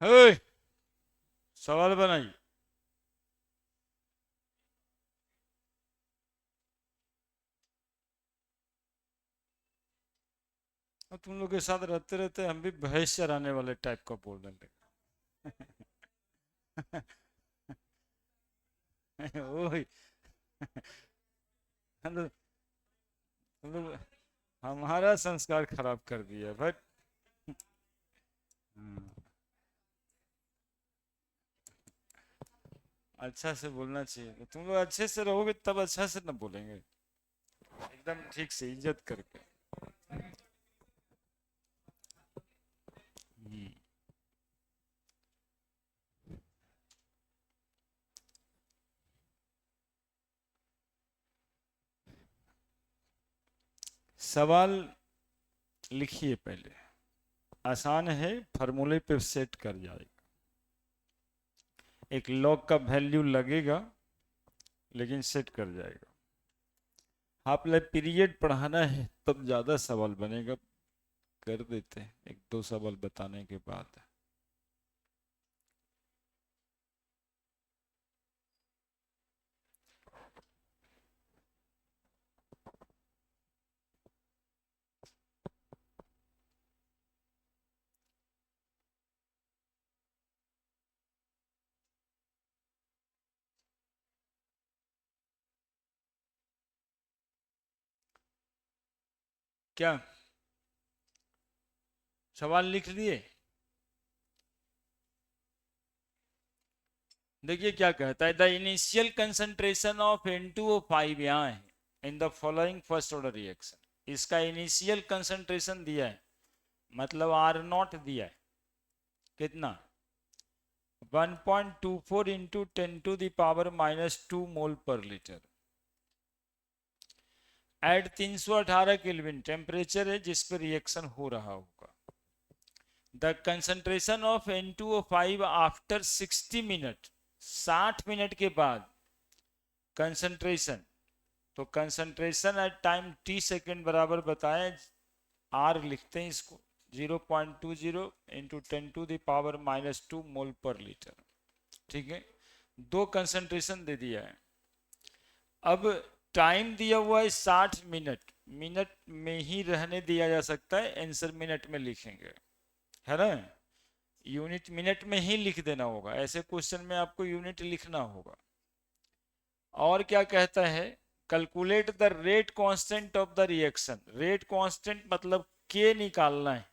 हे, सवाल बनाइए। और तुम लोग के साथ रहते रहते हम भी भैंस चराने वाले टाइप का बोलने लगे। ओही, हम लोग हमारा संस्कार खराब कर दिया भाई। हम्म, अच्छा से बोलना चाहिए, तुम लोग अच्छे से रहोगे तब अच्छा से ना बोलेंगे, एकदम ठीक से इज्जत करके। हम्म, सवाल लिखिए पहले, आसान है, फार्मूले पे सेट कर जाएगा। एक लॉग का वैल्यू लगेगा, लेकिन सेट कर जाएगा। आप लोग पीरियड पढ़ाना है तब ज्यादा सवाल बनेगा, कर देते हैं एक दो सवाल बताने के बाद। क्या सवाल लिख लिए? देखिए क्या कहता है, the initial concentration of N2O5 यहाँ है in the following first order reaction. इसका इनिशियल कंसंट्रेशन दिया है, मतलब आर नॉट दिया है, कितना? 1.24 इंटू 10⁻⁻² मोल पर लीटर। एट 318 केल्विन टेम्परेचर है जिस पर रिएक्शन हो रहा होगा। The concentration of N2O5 after 60 minute, 60 minute के बाद कंसंट्रेशन, तो concentration at time T second बराबर बताएं, आर लिखते हैं इसको 0.20 इंटू 10⁻⁻² मोल पर लीटर। ठीक है, दो कंसंट्रेशन दे दिया है। अब टाइम दिया हुआ है 60 मिनट, मिनट में ही रहने दिया जा सकता है, आंसर मिनट में लिखेंगे, है ना? यूनिट मिनट में ही लिख देना होगा, ऐसे क्वेश्चन में आपको यूनिट लिखना होगा। और क्या कहता है, calculate the rate constant of the reaction. Rate constant मतलब के निकालना है,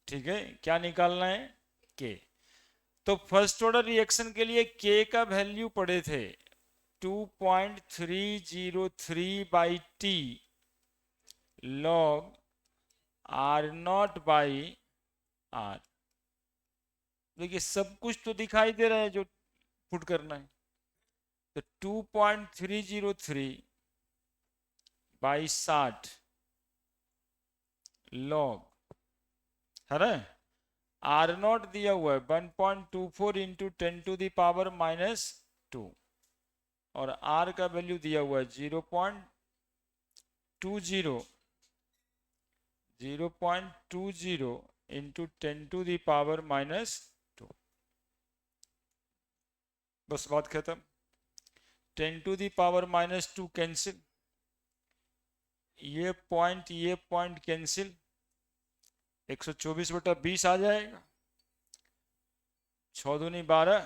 ठीक है, क्या निकालना है? के। तो फर्स्ट ऑर्डर रिएक्शन के लिए के का वैल्यू पड़े थे 2.303 log R naught by R. देखिए सब कुछ तो दिखाई दे रहा है जो पुट करना है। तो 2.303 बाई 60 लॉग, है ना? आर नॉट दिया हुआ है 1.24 इंटू 10⁻⁻², और आर का वैल्यू दिया हुआ है 0.20, 0.20 इंटू 10⁻⁻²। बस बात खत्म। 10⁻⁻² कैंसिल, ये पॉइंट कैंसिल, 124/20 आ जाएगा, 6×2 = 12,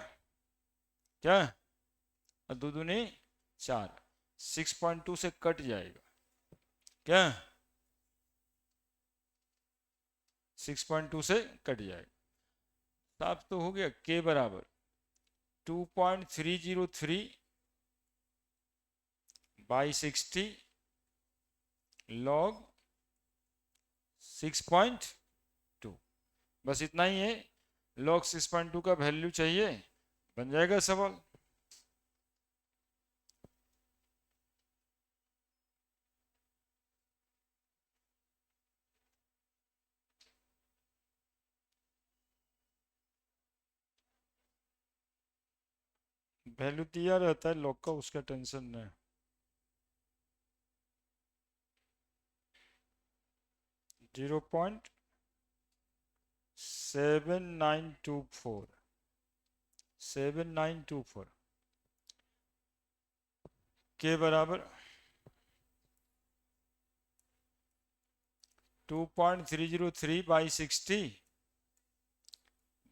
क्या, और 2×2 = 4, 6.2 से कट जाएगा, क्या, 6.2 से कट जाएगा। साफ तो हो गया, के बराबर 2.303 बाई 60 लॉग 6.2। बस इतना ही है, लॉग 6.2 का वैल्यू चाहिए, बन जाएगा सवाल। वैल्यू दिया रहता है लॉग का, उसका टेंशन नहीं। 7924 के बराबर 2.303/60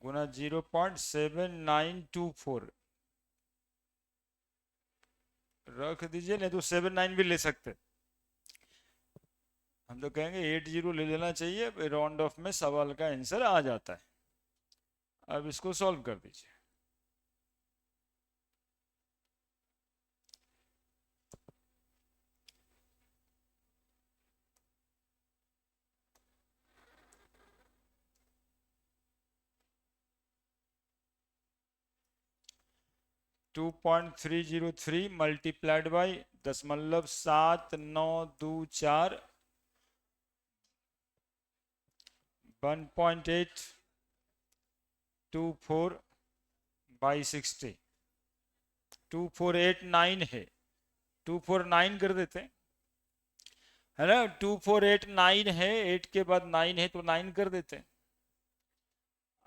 गुना 0.7924 रख दीजिए, नहीं तो 79 भी ले सकते। हम तो कहेंगे 80 ले लेना चाहिए, राउंड ऑफ में सवाल का आंसर आ जाता है। अब इसको सॉल्व कर दीजिए। टू 2.303 मल्टीप्लाइड बाई 0.7924 1.824/60 2489 है, 249 कर देते हैं, है ना। 2489 है, 8 के बाद 9 है तो 9 कर देते हैं।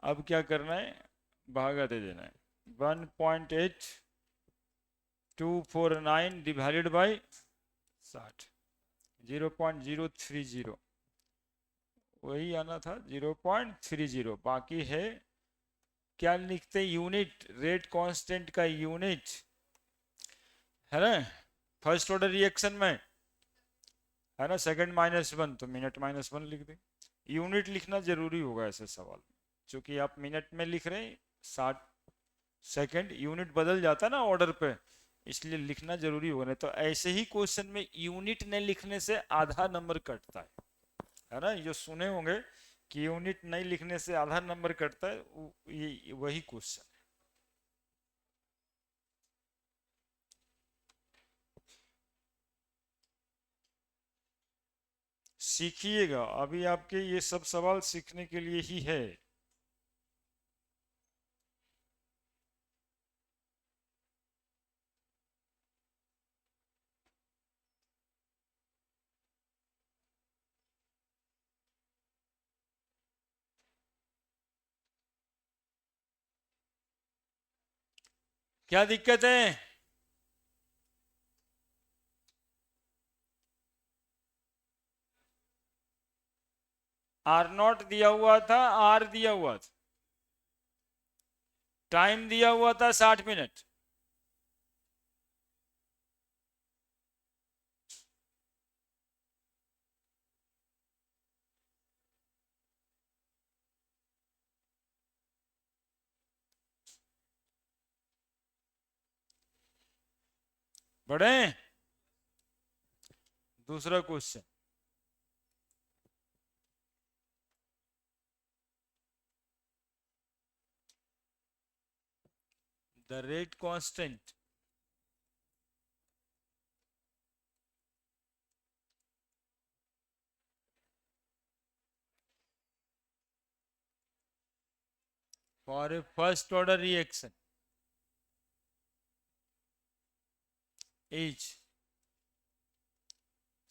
अब क्या करना है, भागा दे देना है। 1.8249 डिवाइडेड बाई 60, 0.030 वही आना था, 0.30। बाकी है क्या लिखते, यूनिट, रेट कांस्टेंट का यूनिट, है ना, फर्स्ट ऑर्डर रिएक्शन में, है ना। सेकंड -1 तो मिनट -1 लिख दे। यूनिट लिखना जरूरी होगा ऐसे सवाल में, क्योंकि आप मिनट में लिख रहे हैं, 60 सेकंड, यूनिट बदल जाता है ना ऑर्डर पे, इसलिए लिखना जरूरी होगा। नहीं तो ऐसे ही क्वेश्चन में यूनिट नहीं लिखने से आधा नंबर कटता है ना। ये सुने होंगे कि यूनिट नहीं लिखने से आधा नंबर कटता है, ये वही क्वेश्चन। सीखिएगा, अभी आपके ये सब सवाल सीखने के लिए ही है। क्या दिक्कत है? R0 दिया हुआ था, R दिया हुआ था, टाइम दिया हुआ था 60 मिनट। बढ़े। दूसरा question, the rate constant for a first order reaction is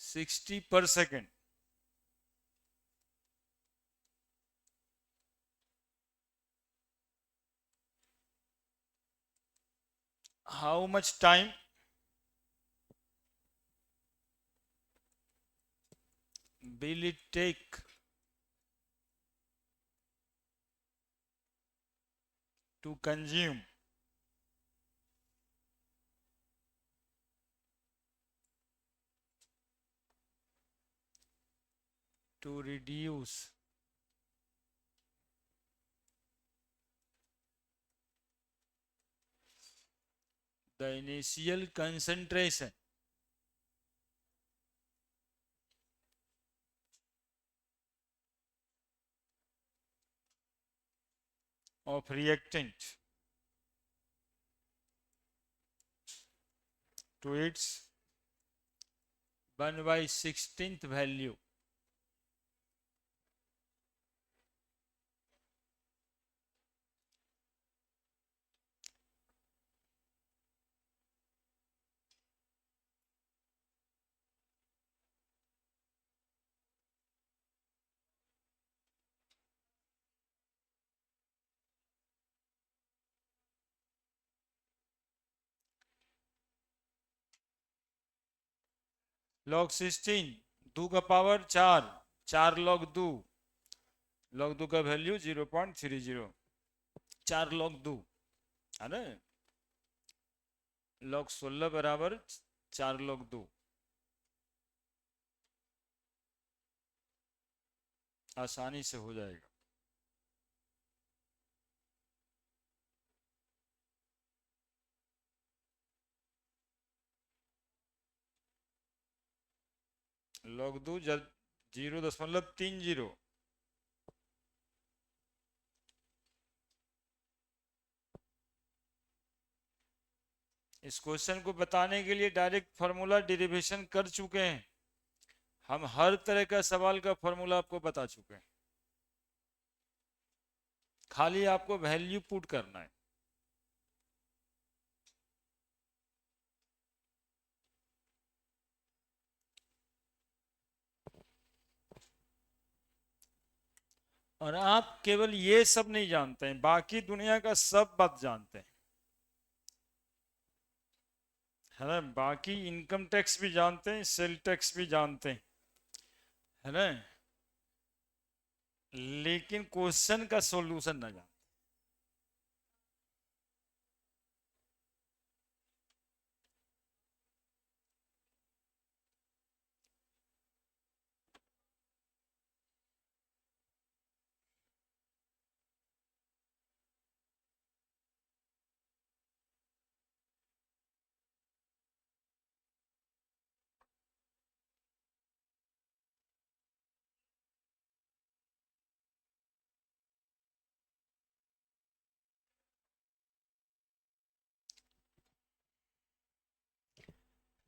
60/सेकंड। How much time will it take to consume to reduce the initial concentration of reactant to its 1/16th value log 16 2 का power 4, 4 log 2, log 2 का value 0.30, 4 log 2 है ना, log 16 बराबर 4 log 2, आसानी से हो जाएगा। log 2 0.30, इस क्वेश्चन को बताने के लिए डायरेक्ट फॉर्मूला डेरिवेशन कर चुके हैं हम, हर तरह का सवाल का फॉर्मूला आपको बता चुके हैं, खाली आपको वैल्यू पुट करना है। और आप केवल ये सब नहीं जानते हैं, बाकी दुनिया का सब बात जानते हैं, है ना, बाकी इनकम टैक्स भी जानते हैं, सेल टैक्स भी जानते हैं, है ना, लेकिन क्वेश्चन का सॉल्यूशन ना जानते।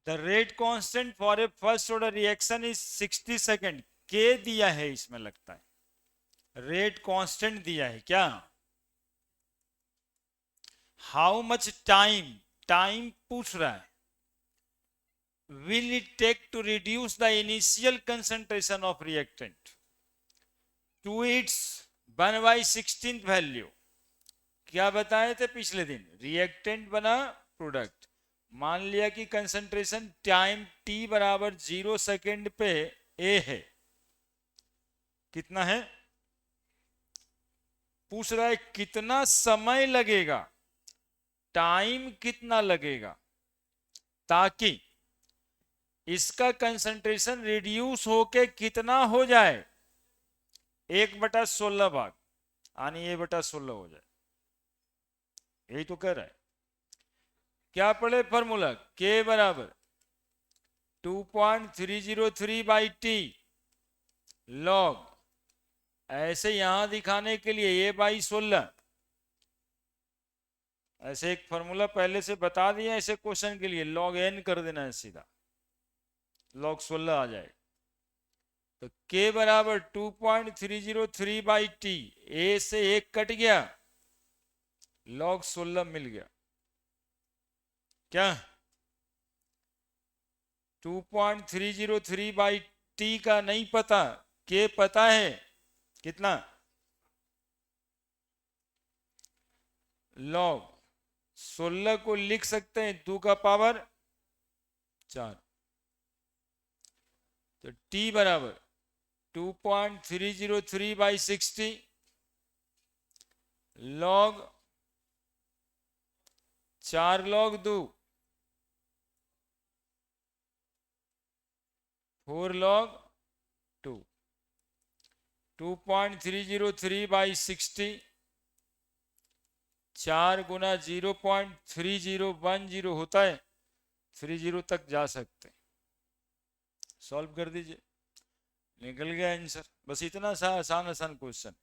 The rate constant for a first order reaction is 60 second, के दिया है इसमें, लगता है रेट कांस्टेंट दिया है क्या, हाउ मच टाइम, टाइम पूछ रहा है, will it take to reduce the initial concentration of reactant to its 1/16 value। क्या बताए थे पिछले दिन, रिएक्टेंट बना प्रोडक्ट, मान लिया कि कंसंट्रेशन टाइम t बराबर 0 सेकेंड पे ए है, कितना है पूछ रहा है, कितना समय लगेगा, टाइम कितना लगेगा ताकि इसका कंसंट्रेशन रिड्यूस होके कितना हो जाए, 1/16 भाग, यानी A/16 हो जाए, यही तो कह रहा है। क्या पढ़े फॉर्मूला, के बराबर 2.303/t लॉग, ऐसे यहां दिखाने के लिए A/16, ऐसे एक फॉर्मूला पहले से बता दिया, ऐसे क्वेश्चन के लिए log n कर देना है सीधा, log 16 आ जाए। तो k बराबर 2.303/t, a से 1 कट गया, log 16 मिल गया, क्या 2.303/t का नहीं पता, k पता है कितना, log 16 को लिख सकते हैं 2 का पावर 4, तो t बराबर 2.303/60 log 4 log 2 4 log 2, 2.303/60 4 गुना 0.3010 होता है, 30 तक जा सकते, सॉल्व कर दीजिए, निकल गया आंसर, बस इतना सा आसान आसान question.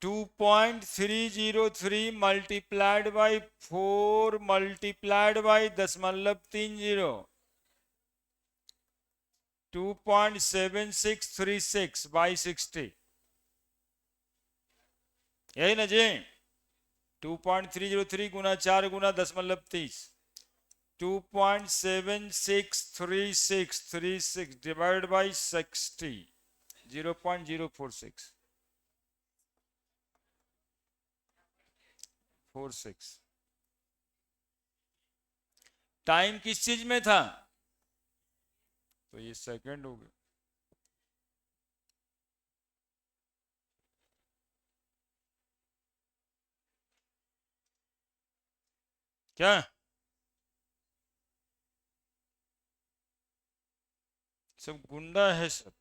To 2.303 multiplied by 4 multiplied by 0.30, 2.7636/60, यही ना जी, 2.303 गुना 4 गुना 10.30, 2.763636 डिवाइड बाई 60, 0.046, 0.46। टाइम किस चीज में था? तो ये सेकंड हो गया। क्या? सब गुंडा है सब।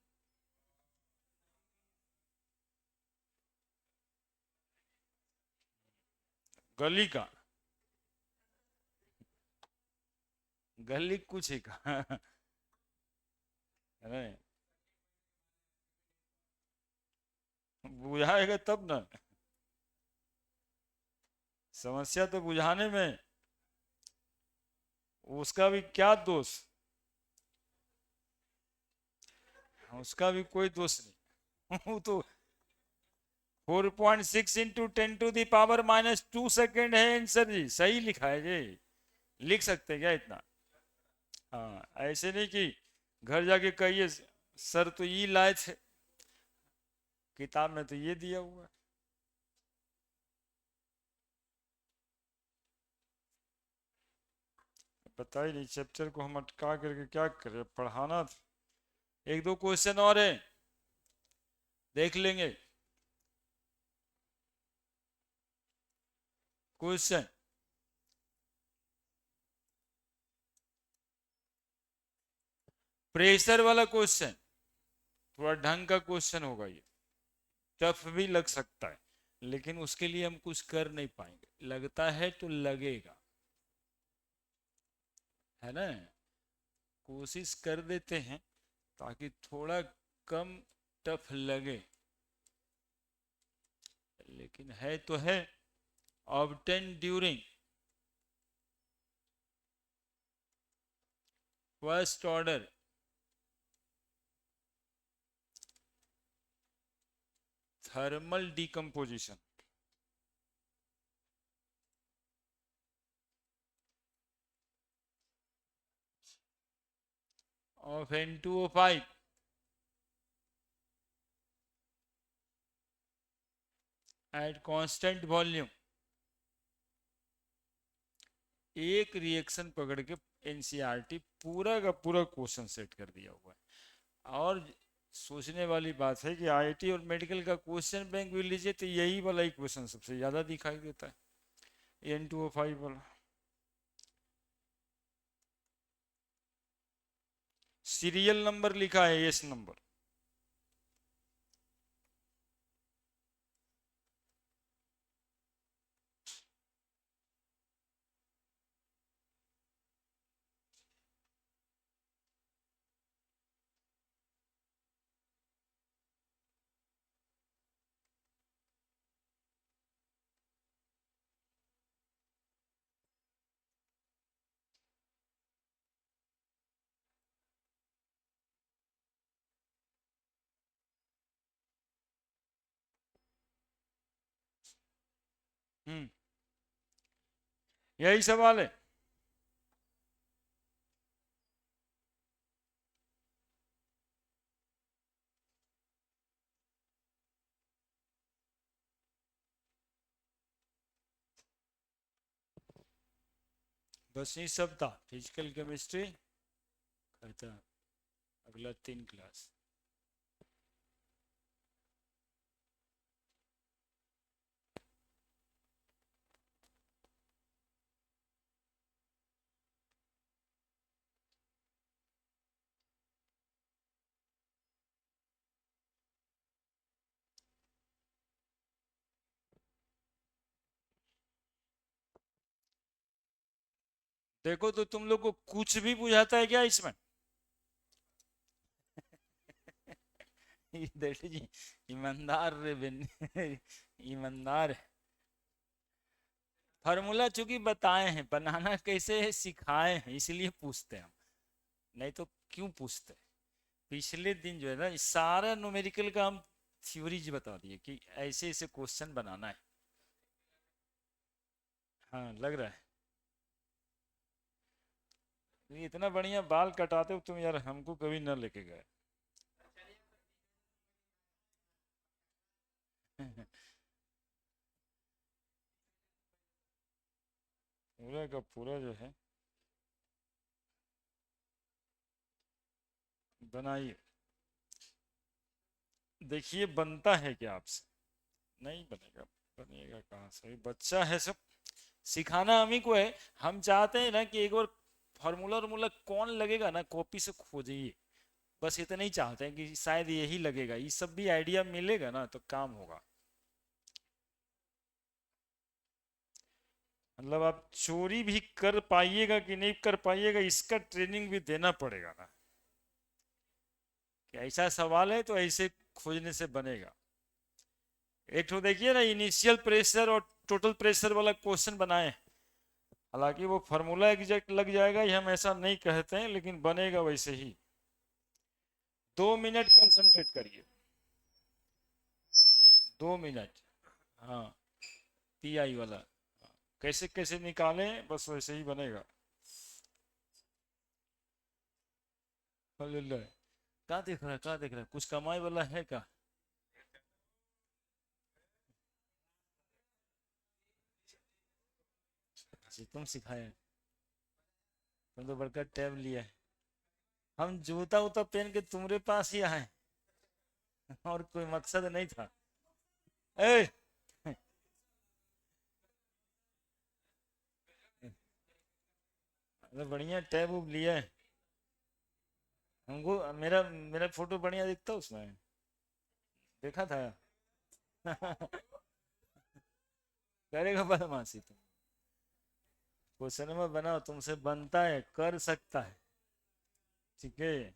गली का? गली कुछ ही का। अरे बुझाएगा तब ना। समस्या तो बुझाने में, उसका भी क्या दोष? उसका भी कोई दोष नहीं। वो तो 4.6 इंटू 10⁻⁻² सेकेंड है आंसर जी, सही लिखा है जी। लिख सकते हैं क्या इतना? हाँ, ऐसे नहीं कि घर जाके कहिए सर तो ये लाए थे, किताब में तो ये दिया हुआ है। पता ही नहीं चैप्टर को हम अटका करके क्या करें, पढ़ाना था। एक दो क्वेश्चन और है, देख लेंगे। क्वेश्चन प्रेशर वाला क्वेश्चन, थोड़ा ढंग का क्वेश्चन होगा ये, टफ भी लग सकता है, लेकिन उसके लिए हम कुछ कर नहीं पाएंगे। लगता है तो लगेगा, है ना? कोशिश कर देते हैं ताकि थोड़ा कम टफ लगे, लेकिन है तो है। Obtain during first order thermal decomposition of N2O5 at constant volume। एक रिएक्शन पकड़ के एनसीईआरटी पूरा का पूरा क्वेश्चन सेट कर दिया हुआ है। और सोचने वाली बात है कि आईआईटी और मेडिकल का क्वेश्चन बैंक भी लीजिए तो यही वाला ही क्वेश्चन सबसे ज्यादा दिखाई देता है, N2O5 वाला। सीरियल नंबर लिखा है, एस नंबर। यही सवाल है। बस ये सब था, फिजिकल केमिस्ट्री खत्म। अगला 3 क्लास। देखो तो तुम लोग को कुछ भी बुझाता है क्या इसमें? देखो जी, ईमानदार रे बिन। ईमानदार है। फार्मूला चूंकि बताए हैं, बनाना कैसे है सिखाए हैं, इसलिए पूछते हैं हम, नहीं तो क्यों पूछते? पिछले दिन जो है ना, इस सारा न्यूमेरिकल का हम थ्योरीज बता दिए कि ऐसे ऐसे क्वेश्चन बनाना है। हाँ, लग रहा है। ये इतना बढ़िया बाल कटाते हो तुम यार, हमको कभी न लेके गए। पूरा का पूरा जो है बनाइए, देखिए बनता है क्या आपसे? नहीं बनेगा। बनेगा कहाँ से, बच्चा है सब, सिखाना हम ही को है। हम चाहते हैं ना कि एक बार फार्मूला वार्मूला कौन लगेगा ना, कॉपी से खोजिए, बस इतना ही चाहते हैं कि शायद यही लगेगा, ये सब भी आइडिया मिलेगा ना तो काम होगा। मतलब आप चोरी भी कर पाइएगा कि नहीं कर पाइएगा, इसका ट्रेनिंग भी देना पड़ेगा ना, कि ऐसा सवाल है तो ऐसे खोजने से बनेगा। एक तो देखिए ना, इनिशियल प्रेशर और टोटल प्रेशर वाला क्वेश्चन बनाए, हालांकि वो फार्मूला एग्जैक्ट लग जाएगा ये हम ऐसा नहीं कहते हैं, लेकिन बनेगा वैसे ही। 2 मिनट कंसंट्रेट करिए, 2 मिनट। हाँ, पीआई वाला कैसे कैसे निकालें, बस वैसे ही बनेगा। क्या देख रहा है, क्या देख रहा है, कुछ कमाई वाला है क्या? जी, तुम सिखाए, तुम तो बड़का टैब लिया है। हम जूता उता पहन के तुम्हारे पास ही आए, और कोई मकसद नहीं था। ए अरे बढ़िया टैब उब लिया है। हमको मेरा मेरा फोटो बढ़िया दिखता उसमें, देखा था। करेगा बदमाशी तुम, क्वेश्चन में बनाओ, तुमसे बनता है, कर सकता है, ठीक है।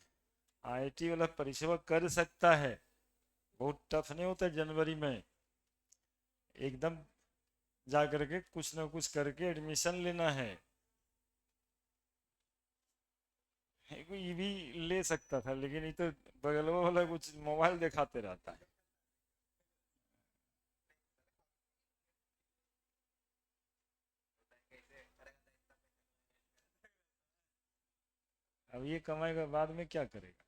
आईआईटी वाला परीक्षा कर सकता है, बहुत टफ नहीं होता जनवरी में, एकदम जा करके कुछ ना कुछ करके एडमिशन लेना है। ये भी ले सकता था, लेकिन ये तो बगल वाला कुछ मोबाइल दिखाते रहता है। अब ये कमाएगा बाद में क्या करेगा?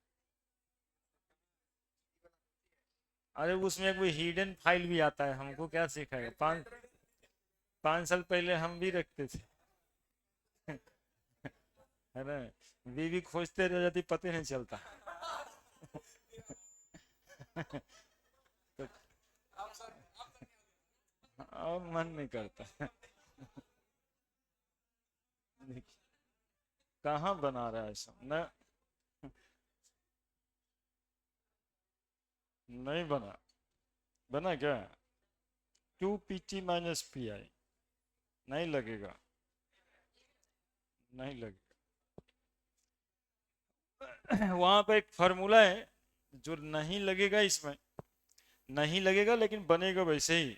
अरे उसमें कोई हिडन फाइल भी आता है, हमको क्या सिखाएगा? 5 साल पहले हम भी रखते थे। है ना, बीवी खोजते रह जाती, पता नहीं चलता। तो और मन नहीं करता। देखिए, कहाँ बना रहा है सब न, नहीं बना। बना क्या? 2 PT - PI, नहीं लगेगा, नहीं लगेगा। वहां पर एक फार्मूला है जो नहीं लगेगा इसमें, नहीं लगेगा लेकिन बनेगा वैसे ही।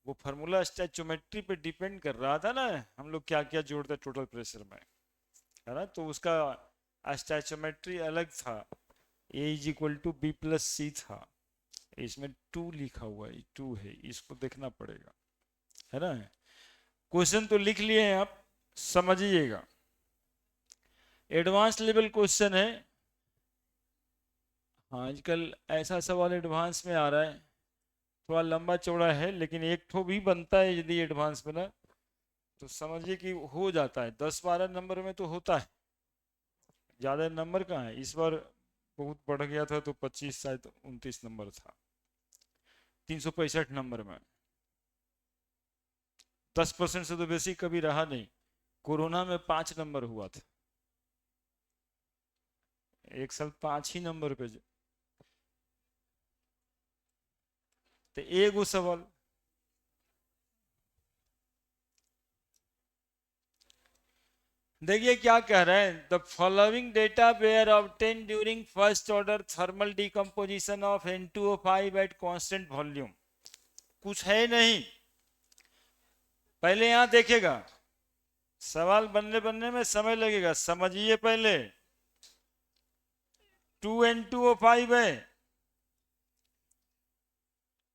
वो फार्मूला स्टैचोमेट्री पे डिपेंड कर रहा था ना, हम लोग क्या क्या जोड़ते टोटल प्रेशर में, है ना, तो उसका स्टैचोमेट्री अलग था। A = B+C था, इसमें 2 लिखा हुआ है, 2 है, इसको देखना पड़ेगा, है ना। क्वेश्चन तो लिख लिए हैं आप, समझिएगा। एडवांस लेवल क्वेश्चन है। हाँ, आजकल ऐसा सवाल एडवांस में आ रहा है, थोड़ा लंबा चौड़ा है, लेकिन एक ठो भी बनता है यदि एडवांस में ना, तो समझिए कि हो जाता है, 10-12 नंबर में तो होता है। ज्यादा नंबर कहाँ है इस बार, बहुत बढ़ गया था तो 25 शायद 29 नंबर था, 365 नंबर में। 10% से तो बेसी कभी रहा नहीं। कोरोना में 5 नंबर हुआ था, एक साल 5 ही नंबर पे तो एगो सवाल। देखिए क्या कह रहे हैं, the following data were obtain during first order thermal decomposition of N2O5 at constant volume. कुछ है नहीं, पहले यहां देखेगा, सवाल बनने बनने में समय लगेगा, समझिए पहले। 2N2O5 है,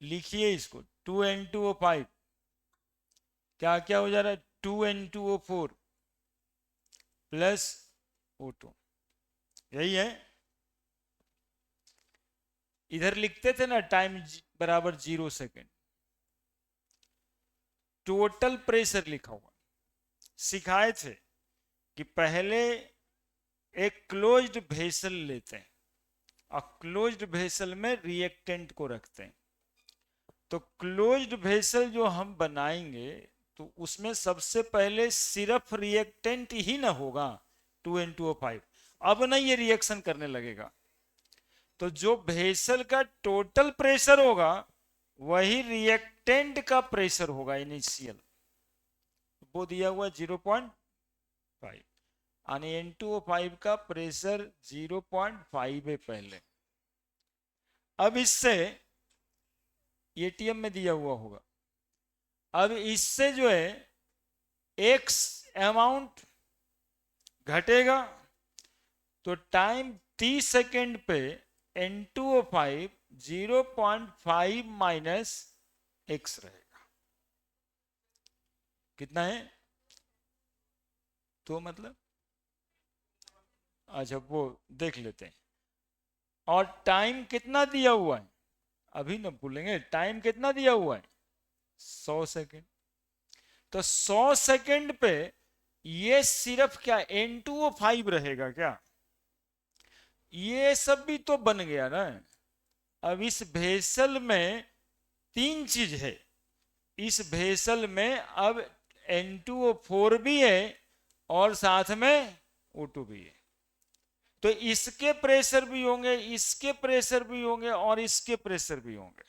लिखिए इसको, 2N2O5 क्या क्या हो जा रहा है, 2N2O4 प्लस O2, यही है। इधर लिखते थे ना टाइम बराबर 0 सेकेंड, टोटल प्रेशर लिखा हुआ, सिखाए थे कि पहले एक क्लोज्ड वेसल लेते हैं और क्लोज्ड वेसल में रिएक्टेंट को रखते हैं। तो क्लोज्ड वेसल जो हम बनाएंगे तो उसमें सबसे पहले सिर्फ रिएक्टेंट ही ना होगा 2N2O5। अब ना ये रिएक्शन करने लगेगा, तो जो वेसल का टोटल प्रेशर होगा वही रिएक्टेंट का प्रेशर होगा इनिशियल, वो दिया हुआ 0.5 यानी N2O5 का प्रेशर 0.5 है पहले। अब इससे एटीएम में दिया हुआ होगा, अब इससे जो है एक्स अमाउंट घटेगा, तो टाइम 30 सेकेंड पे N2O5 0.5 माइनस एक्स रहेगा। कितना है? तो मतलब अच्छा वो देख लेते हैं। और टाइम कितना दिया हुआ है अभी ना भूलेंगे, टाइम कितना दिया हुआ है 100 सेकेंड। तो 100 सेकेंड पे ये सिर्फ क्या N2O5 रहेगा क्या? ये सब भी तो बन गया ना। अब इस वेसल में तीन चीज है, इस वेसल में अब N2O4 भी है और साथ में O2 भी है, तो इसके प्रेशर भी होंगे, इसके प्रेशर भी होंगे और इसके प्रेशर भी होंगे।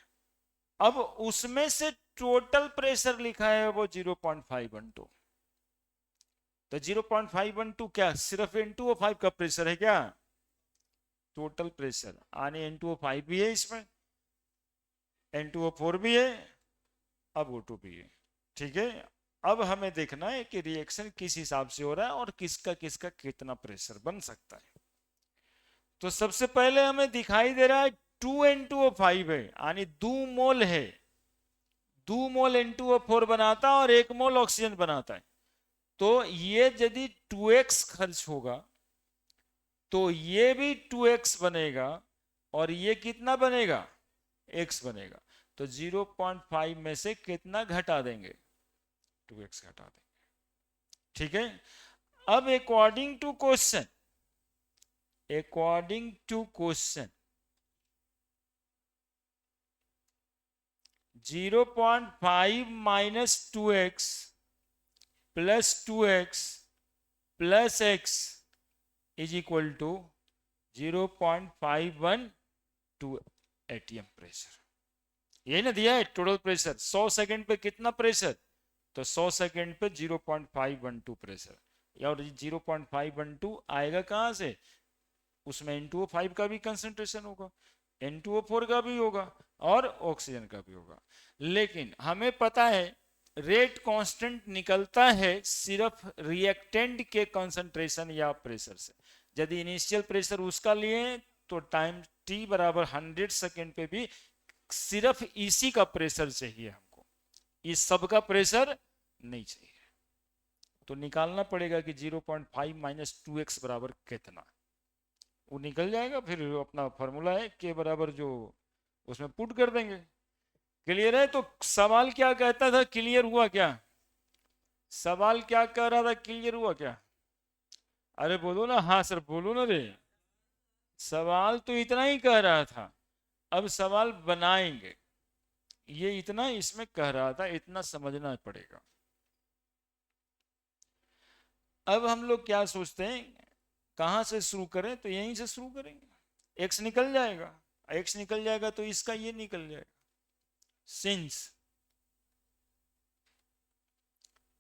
अब उसमें से टोटल प्रेशर लिखा है वो 0.512। तो 0.512 क्या सिर्फ N2O5 का प्रेशर है क्या? टोटल प्रेशर यानी N2O5 भी है इसमें, N2O4 भी है, अब O2 भी है। ठीक है, अब हमें देखना है कि रिएक्शन किस हिसाब से हो रहा है और किसका किसका कितना प्रेशर बन सकता है। तो सबसे पहले हमें दिखाई दे रहा है 2N2O5 है यानी 2 मोल है, 2 मोल N2O4 बनाता है और 1 मोल ऑक्सीजन बनाता है। तो ये यदि 2x खर्च होगा तो ये भी 2x बनेगा और ये कितना बनेगा x बनेगा। तो 0.5 में से कितना घटा देंगे 2x घटा देंगे। ठीक है, अब according to question 0.5 minus 2x plus 2x plus x is equal to 0.512 ATM pressure. यही ना दिया है टोटल प्रेशर 100 सेकंड पे कितना प्रेशर, तो 100 सेकंड पे 0.512 प्रेशर। और 0.512 आएगा कहां से? उसमें N2O5 का भी कंसंट्रेशन होगा, N2O4 का भी होगा और ऑक्सीजन का भी होगा। लेकिन हमें पता है रेट कांस्टेंट निकलता है सिर्फ रिएक्टेंट के कंसंट्रेशन या प्रेशर से। यदि इनिशियल प्रेशर उसका लिए तो टाइम t बराबर 100 सेकेंड पे भी सिर्फ इसी का प्रेशर चाहिए हमको, इस सब का प्रेशर नहीं चाहिए। तो निकालना पड़ेगा कि 0.5 माइनस 2x बराबर कितना, वो निकल जाएगा। फिर अपना फॉर्मूला है के बराबर जो उसमें पुट कर देंगे। क्लियर है? तो सवाल क्या कहता था, क्लियर हुआ क्या? सवाल क्या कह रहा था, क्लियर हुआ क्या? अरे बोलो ना, हाँ सर बोलो ना रे। सवाल तो इतना ही कह रहा था, अब सवाल बनाएंगे। ये इतना इसमें कह रहा था, इतना समझना पड़ेगा। अब हम लोग क्या सोचते हैं, कहां से शुरू करें? तो यहीं से शुरू करेंगे। x निकल जाएगा, x निकल जाएगा तो इसका ये निकल जाएगा। Since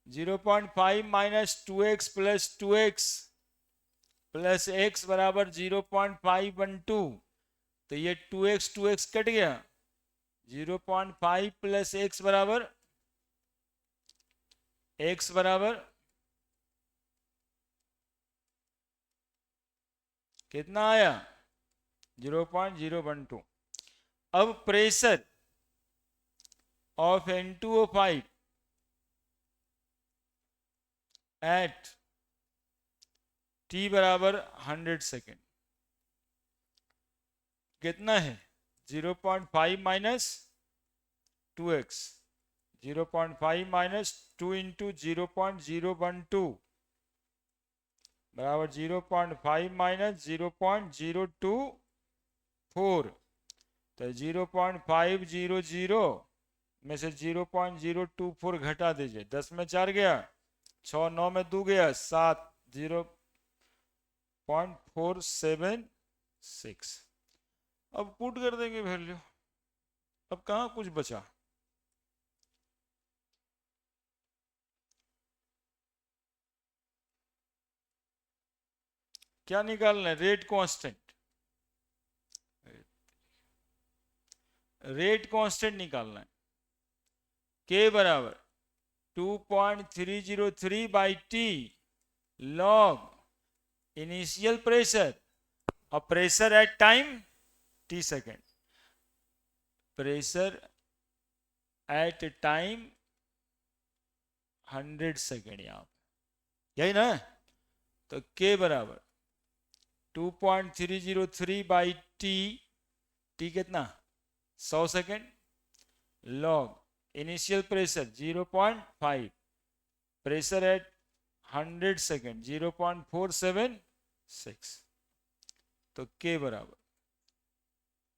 0.5 minus 2x plus 2x plus x बराबर 0.512, तो ये 2x कट गया, 0.5 प्लस x बराबर कितना आया 0.012। अब pressure of N2O5 eight t बराबर 100 सेकेंड कितना है 0.5 माइनस 2x 0.5 माइनस 2 इंटू 0.012 बराबर 0.5 माइनस 0.024। तो 0.500 में से 0.024 घटा दीजिए, 10 में 4 गया, 6 9 में 2 गया 7, 0.476। अब पुट कर देंगे वैल्यू। अब कहाँ कुछ बचा, क्या निकालना है, रेट कांस्टेंट। रेट कांस्टेंट निकालना है, के बराबर 2.303 by t log initial pressure और pressure at time T second, pressure at time 100 second, यहां पे यही ना। तो के बराबर 2.303 बाई टी, टी कितना 100 second, log initial pressure 0.5, pressure at 100 second 0.476। तो के बराबर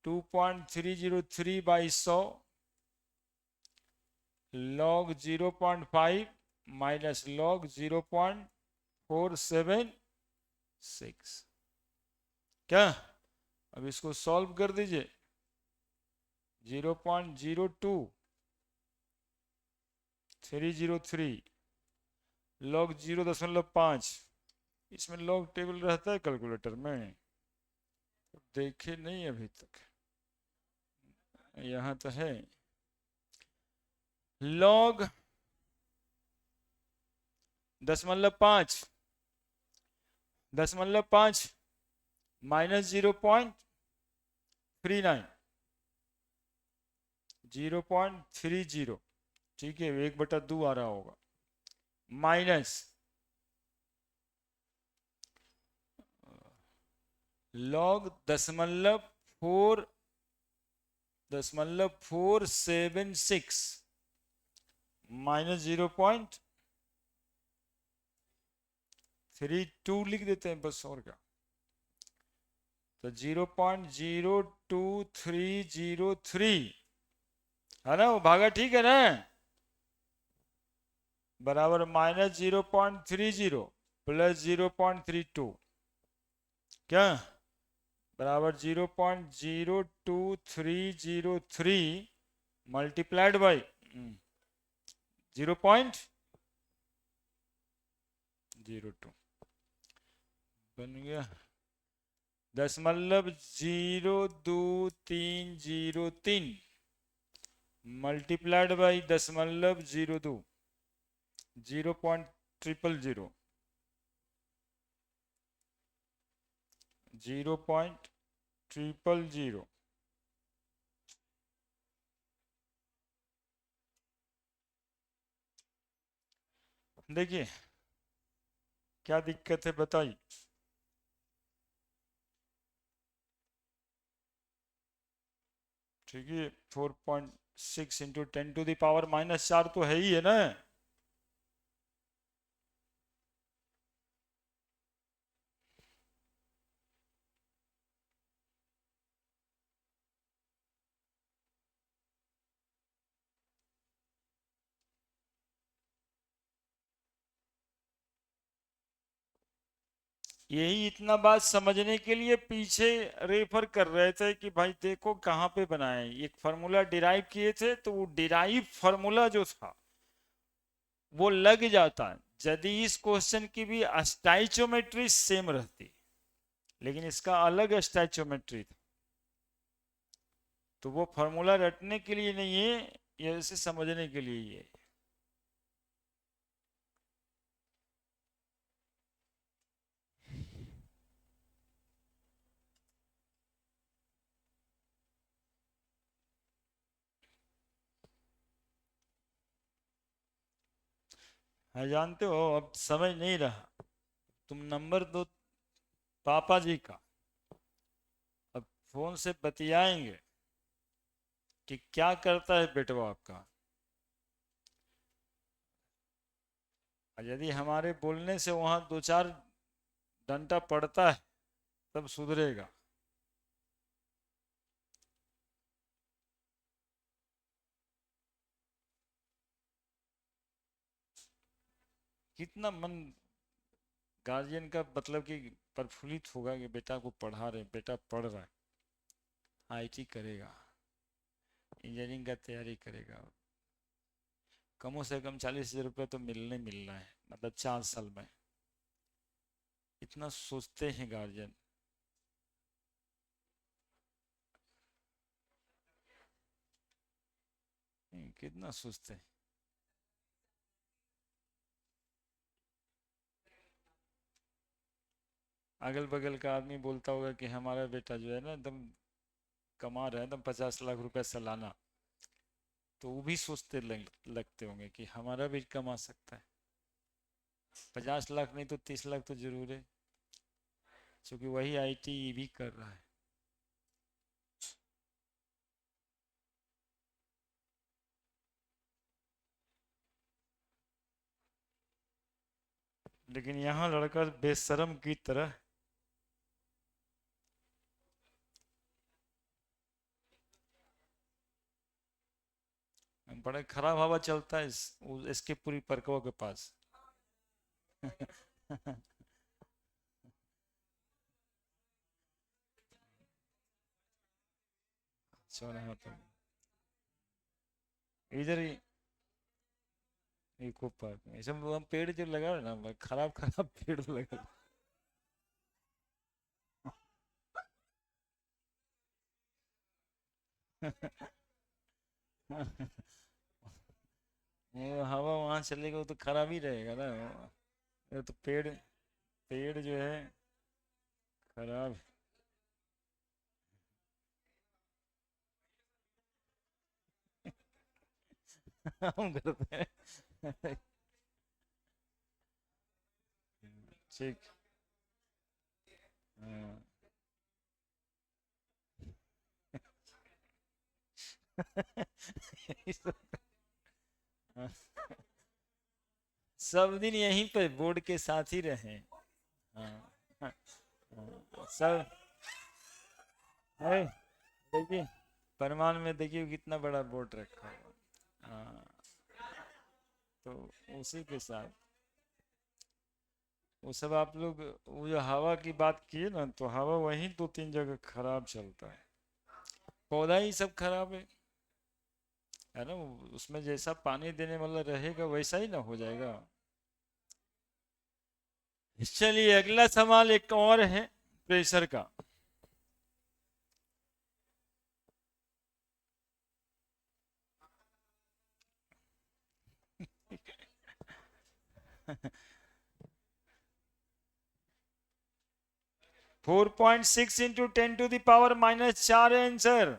2.303 बाई 100 लॉग 0.5 माइनस लॉग 0.476। क्या, अब इसको सॉल्व कर दीजिए। 0.02303 लॉग 0.5, इसमें लॉग टेबल रहता है कैलकुलेटर में, देखे नहीं अभी तक, यहां तो है। लॉग 0.5 माइनस 0.39 0.30, ठीक है, 1/2 आ रहा होगा, माइनस लॉग 0.476 माइनस 0.32 लिख देते हैं बस, और क्या। तो 0.02303 है ना, वो भागा ठीक है ना, बराबर माइनस 0.30 प्लस 0.32, क्या बराबर 0.02303 मल्टीप्लाइड बाई 0.02 बन गया, 0.0203 मल्टीप्लाइड बाई 0.02 0.000 0.000। देखिए क्या दिक्कत है बताइए। ठीक है, 4.6 इंटू 10⁻⁻⁴ तो है ही है ना। यही इतना बात समझने के लिए पीछे रेफर कर रहे थे कि भाई देखो कहाँ पे बनाए, एक फार्मूला डिराइव किए थे, तो वो डिराइव फार्मूला जो था वो लग जाता यदि इस क्वेश्चन की भी स्टाइचोमेट्री सेम रहती, लेकिन इसका अलग स्टाइचोमेट्री था, तो वो फार्मूला रटने के लिए नहीं है, ये इसे समझने के लिए ही है। जानते हो अब समझ नहीं रहा, तुम नंबर दो पापा जी का, अब फोन से बतियाएंगे कि क्या करता है बेटवा आपका। यदि हमारे बोलने से वहां दो चार डंडा पड़ता है तब सुधरेगा। कितना मन गार्जियन का मतलब कि प्रफुल्लित होगा कि बेटा को पढ़ा रहे, बेटा पढ़ रहा है, आईटी करेगा, इंजीनियरिंग का तैयारी करेगा, कम से कम 40,000 रुपये तो मिलना है, मतलब 4 साल में। इतना सोचते हैं गार्जियन। कितना सोचते हैं। अगल बगल का आदमी बोलता होगा कि हमारा बेटा जो है ना एकदम कमा रहा है एकदम 50 लाख रुपए सालाना, तो वो भी सोचते लगते होंगे कि हमारा भी कमा सकता है। 50 लाख नहीं तो 30 लाख तो जरूर है, क्योंकि वही आईटी भी कर रहा है। लेकिन यहाँ लड़का बेशरम की तरह बड़ा खराब हवा चलता है इसके पूरी परकवा के पास। चौराहा तो इधर ही इको पार्क में सब हम पेड़ जो लगा है ना, खराब खराब पेड़ लगा। वो हवा वहां चलेगा वो तो खराब ही रहेगा ना। ये तो पेड़ पेड़ जो है खराब। हम करते हैं। ठीक। हाँ। हाँ। सब दिन यहीं पे बोर्ड के साथ ही रहे। हाँ। हाँ। हाँ। सब है। देखिए परमान में देखिए कितना बड़ा बोर्ड रखा हुआ। हाँ। तो उसी के साथ वो सब आप लोग, वो जो हवा की बात किए ना, तो हवा वहीं 2-3 जगह खराब चलता है। पौधा ही सब खराब है ना। उसमें जैसा पानी देने वाला रहेगा वैसा ही ना हो जाएगा। चलिए अगला सवाल एक और है प्रेशर का। (4.6 × 10⁻⁴) आंसर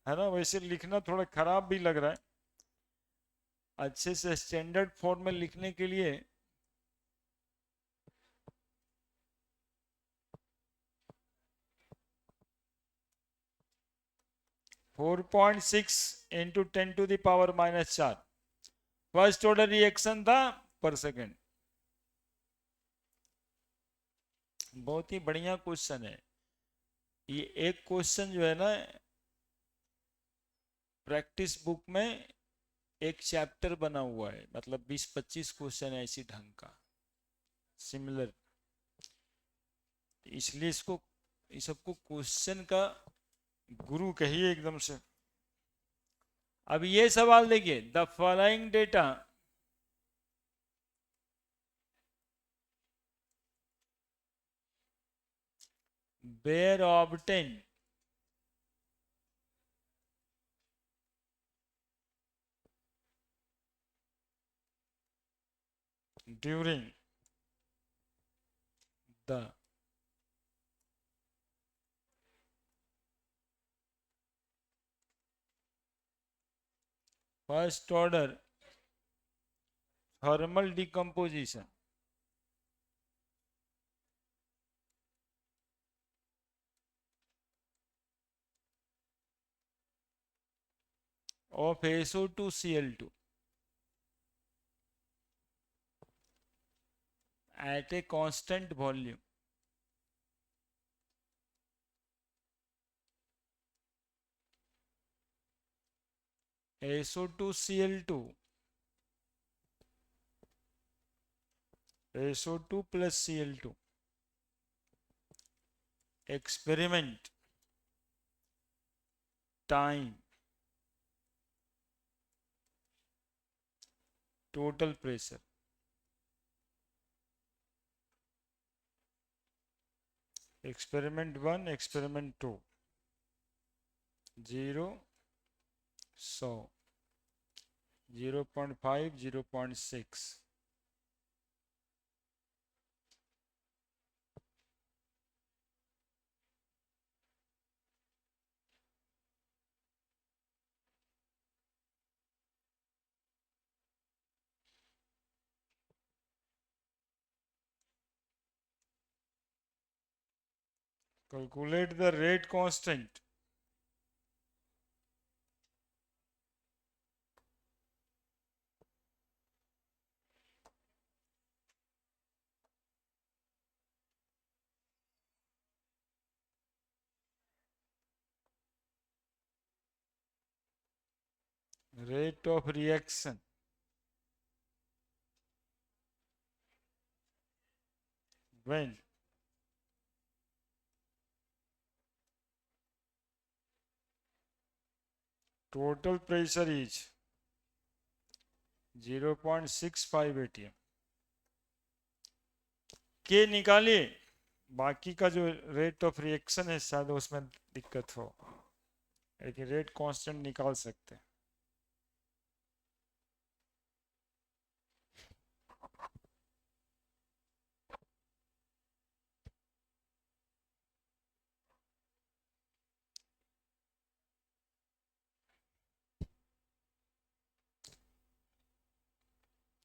है ना। वैसे लिखना थोड़ा खराब भी लग रहा है। अच्छे से स्टैंडर्ड फॉर्म में लिखने के लिए 4.6 × 10⁻⁴ फर्स्ट ऑर्डर रिएक्शन था पर सेकेंड। बहुत ही बढ़िया क्वेश्चन है ये। एक क्वेश्चन जो है ना प्रैक्टिस बुक में एक चैप्टर बना हुआ है, मतलब 20-25 क्वेश्चन है इसी ढंग का सिमिलर। इसलिए इसको इस सबको क्वेश्चन का गुरु कहिए एकदम से। अब ये सवाल देखिए, the following data were obtain during the first order thermal decomposition of SO2 Cl2 at a constant volume. SO2 Cl2, SO2 plus Cl2. Experiment time, total pressure. Experiment 1, experiment 2. 0, 100, 0.5, 0.6. Calculate the rate constant. Rate of reaction. When total pressure is 0.65 atm. के निकालिए, बाकी का जो rate of reaction है शायद उसमें दिक्कत हो, लेकिन रेट कांस्टेंट निकाल सकते हैं.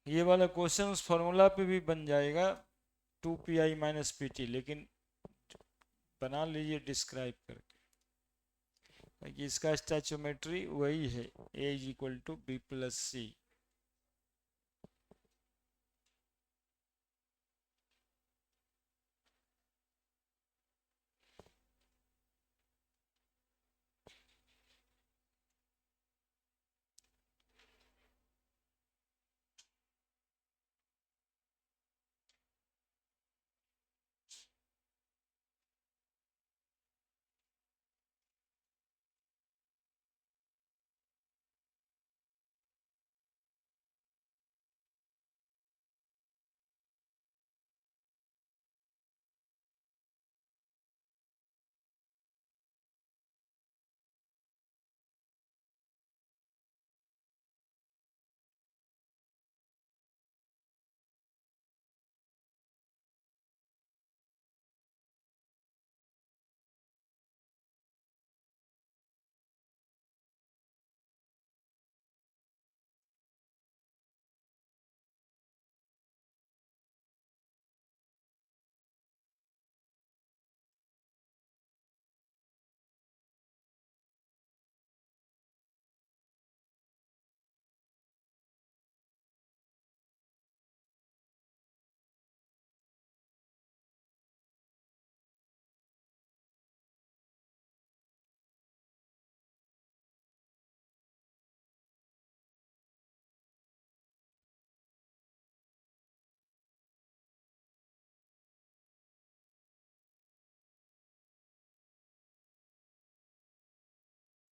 ये वाला क्वेश्चन उस फॉर्मूला पे भी बन जाएगा 2 pi माइनस PT, लेकिन बना लीजिए डिस्क्राइब करके कि इसका स्टैचोमेट्री वही है, A is equal to B plus C.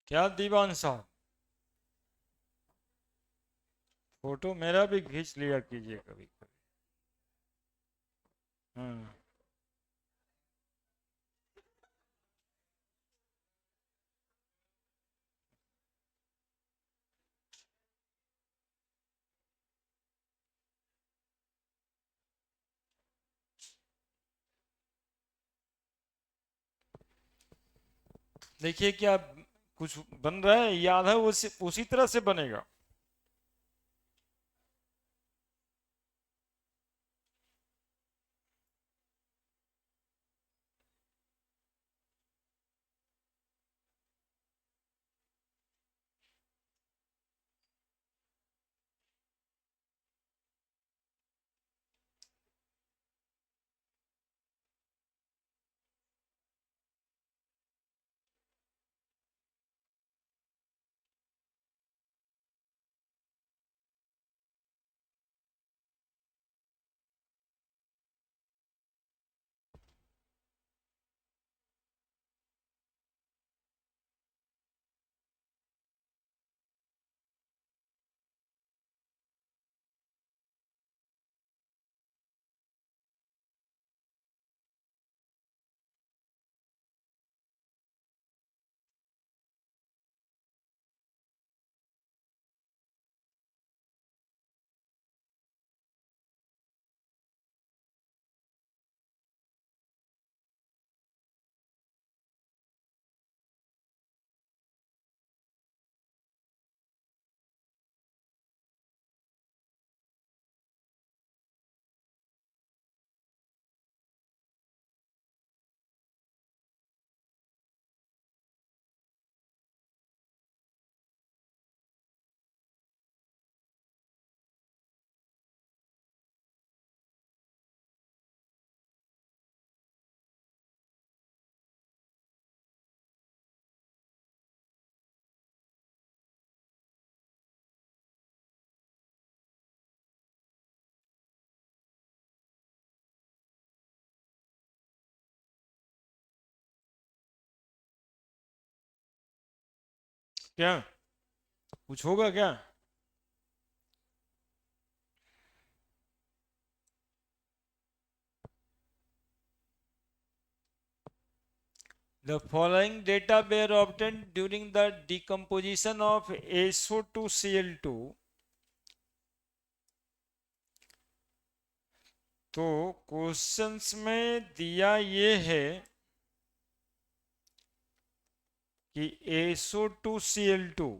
क्या दीवान साहब, फोटो मेरा भी खींच लिया कीजिए कभी कभी. हाँ, देखिए क्या कुछ बन रहा है, याद है उसी तरह से बनेगा. क्या कुछ होगा क्या? The following data were obtained during the decomposition of SO2Cl2. तो क्वेश्चंस में दिया ये है कि SO2Cl2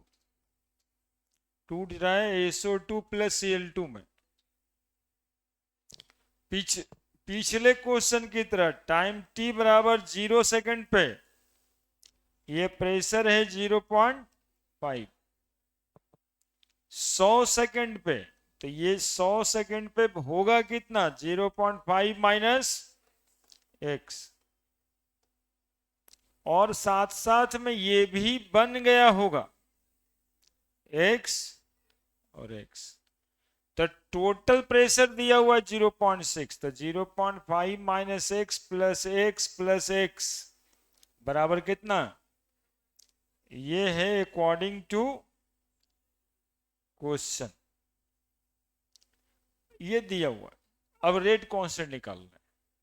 टूट रहा है SO2 प्लस Cl2 में। पिछले क्वेश्चन की तरह टाइम t बराबर 0 सेकंड पे ये प्रेशर है 0.5, 100 सेकंड पे तो ये 100 सेकंड पे होगा कितना? 0.5 माइनस x, और साथ साथ में ये भी बन गया होगा x और x। तो टोटल प्रेशर दिया हुआ है 0.6, तो 0.5 माइनस एक्स प्लस एक्स बराबर कितना? ये है अकॉर्डिंग टू क्वेश्चन, ये दिया हुआ है। अब रेट कांस्टेंट निकालना है,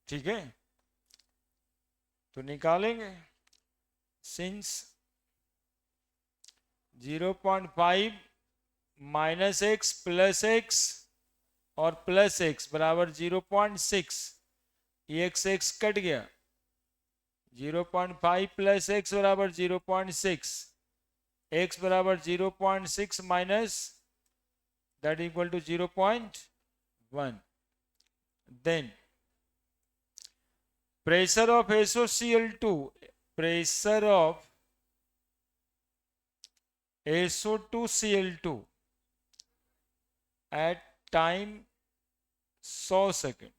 ठीक है? तो निकालेंगे। Since 0.5 minus x plus x और प्लस एक्स बराबर 0.6, ये एक्स कट गया, 0.5 प्लस एक्स बराबर 0.6, एक्स बराबर 0.6 minus that equal to 0.1। Then pressure of SOCl2, pressure of SO2Cl2 at time 100 second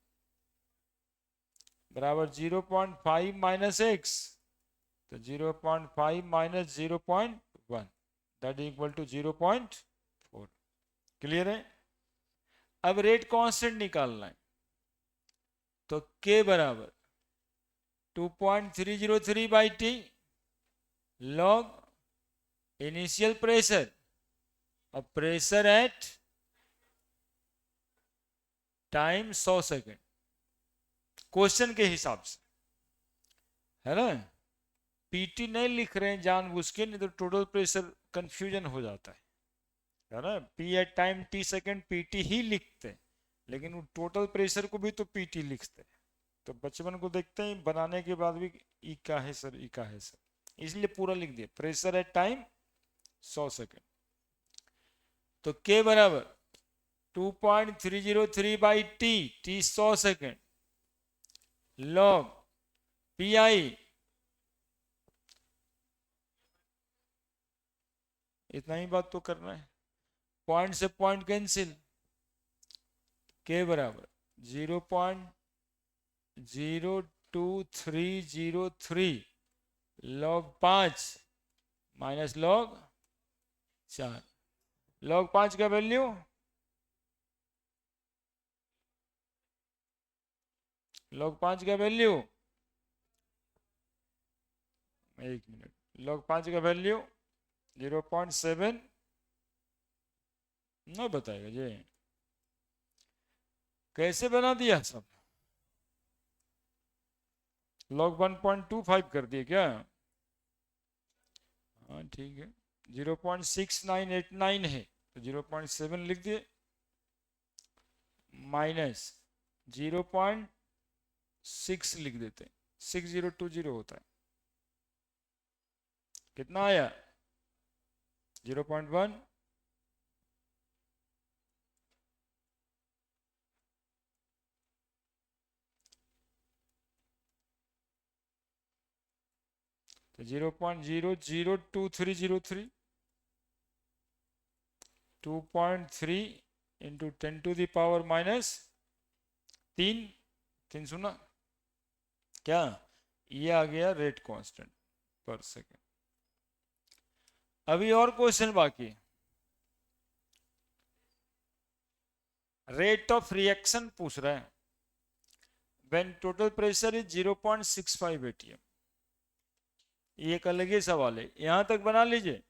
बराबर 0.5 माइनस एक्स, तो 0.5 minus 0.1 that equal to 0.4। Clear है? अब रेट कांस्टेंट निकालना है, तो K बराबर 2.303 by t log initial pressure और pressure at time 100 second question के हिसाब से, है ना? पीटी नहीं लिख रहे हैं जानबूझ के, नहीं तो टोटल प्रेशर कंफ्यूजन हो जाता है ना? P at time T second PT ही लिखते हैं, लेकिन वो टोटल प्रेशर को भी तो पीटी लिखते हैं। तो बचपन को देखते हैं बनाने के बाद भी ई का है सर, ई का है सर, इसलिए पूरा लिख दिया प्रेशर एट टाइम 100 सेकेंड। तो के बराबर 2.303 by T, T 100 second log P I, इतना ही बात तो करना है, पॉइंट से पॉइंट कैंसिल, के बराबर 0.02303 लॉग 5 माइनस लॉग 4, लॉग 5 का वैल्यू लॉग 5 का वैल्यू, एक मिनट, लॉग 5 का वैल्यू 0.7 न बताएगा जी। कैसे बना दिया सब? लॉग 1.25 कर दिए क्या? हाँ ठीक है, 0.6989 है तो 0.7 लिख दिए, माइनस 0.6 लिख देते हैं, 6020 होता है, कितना आया? 0.1, तो 0.00230 2.3 into 10 to the power minus 3 सुना क्या? ये आ गया रेट कांस्टेंट पर सेकेंड। अभी और क्वेश्चन बाकी, रेट ऑफ रिएक्शन पूछ रहा है when total pressure is 0.65 atm। ये एक अलग ही सवाल है, यहां तक बना लीजिए।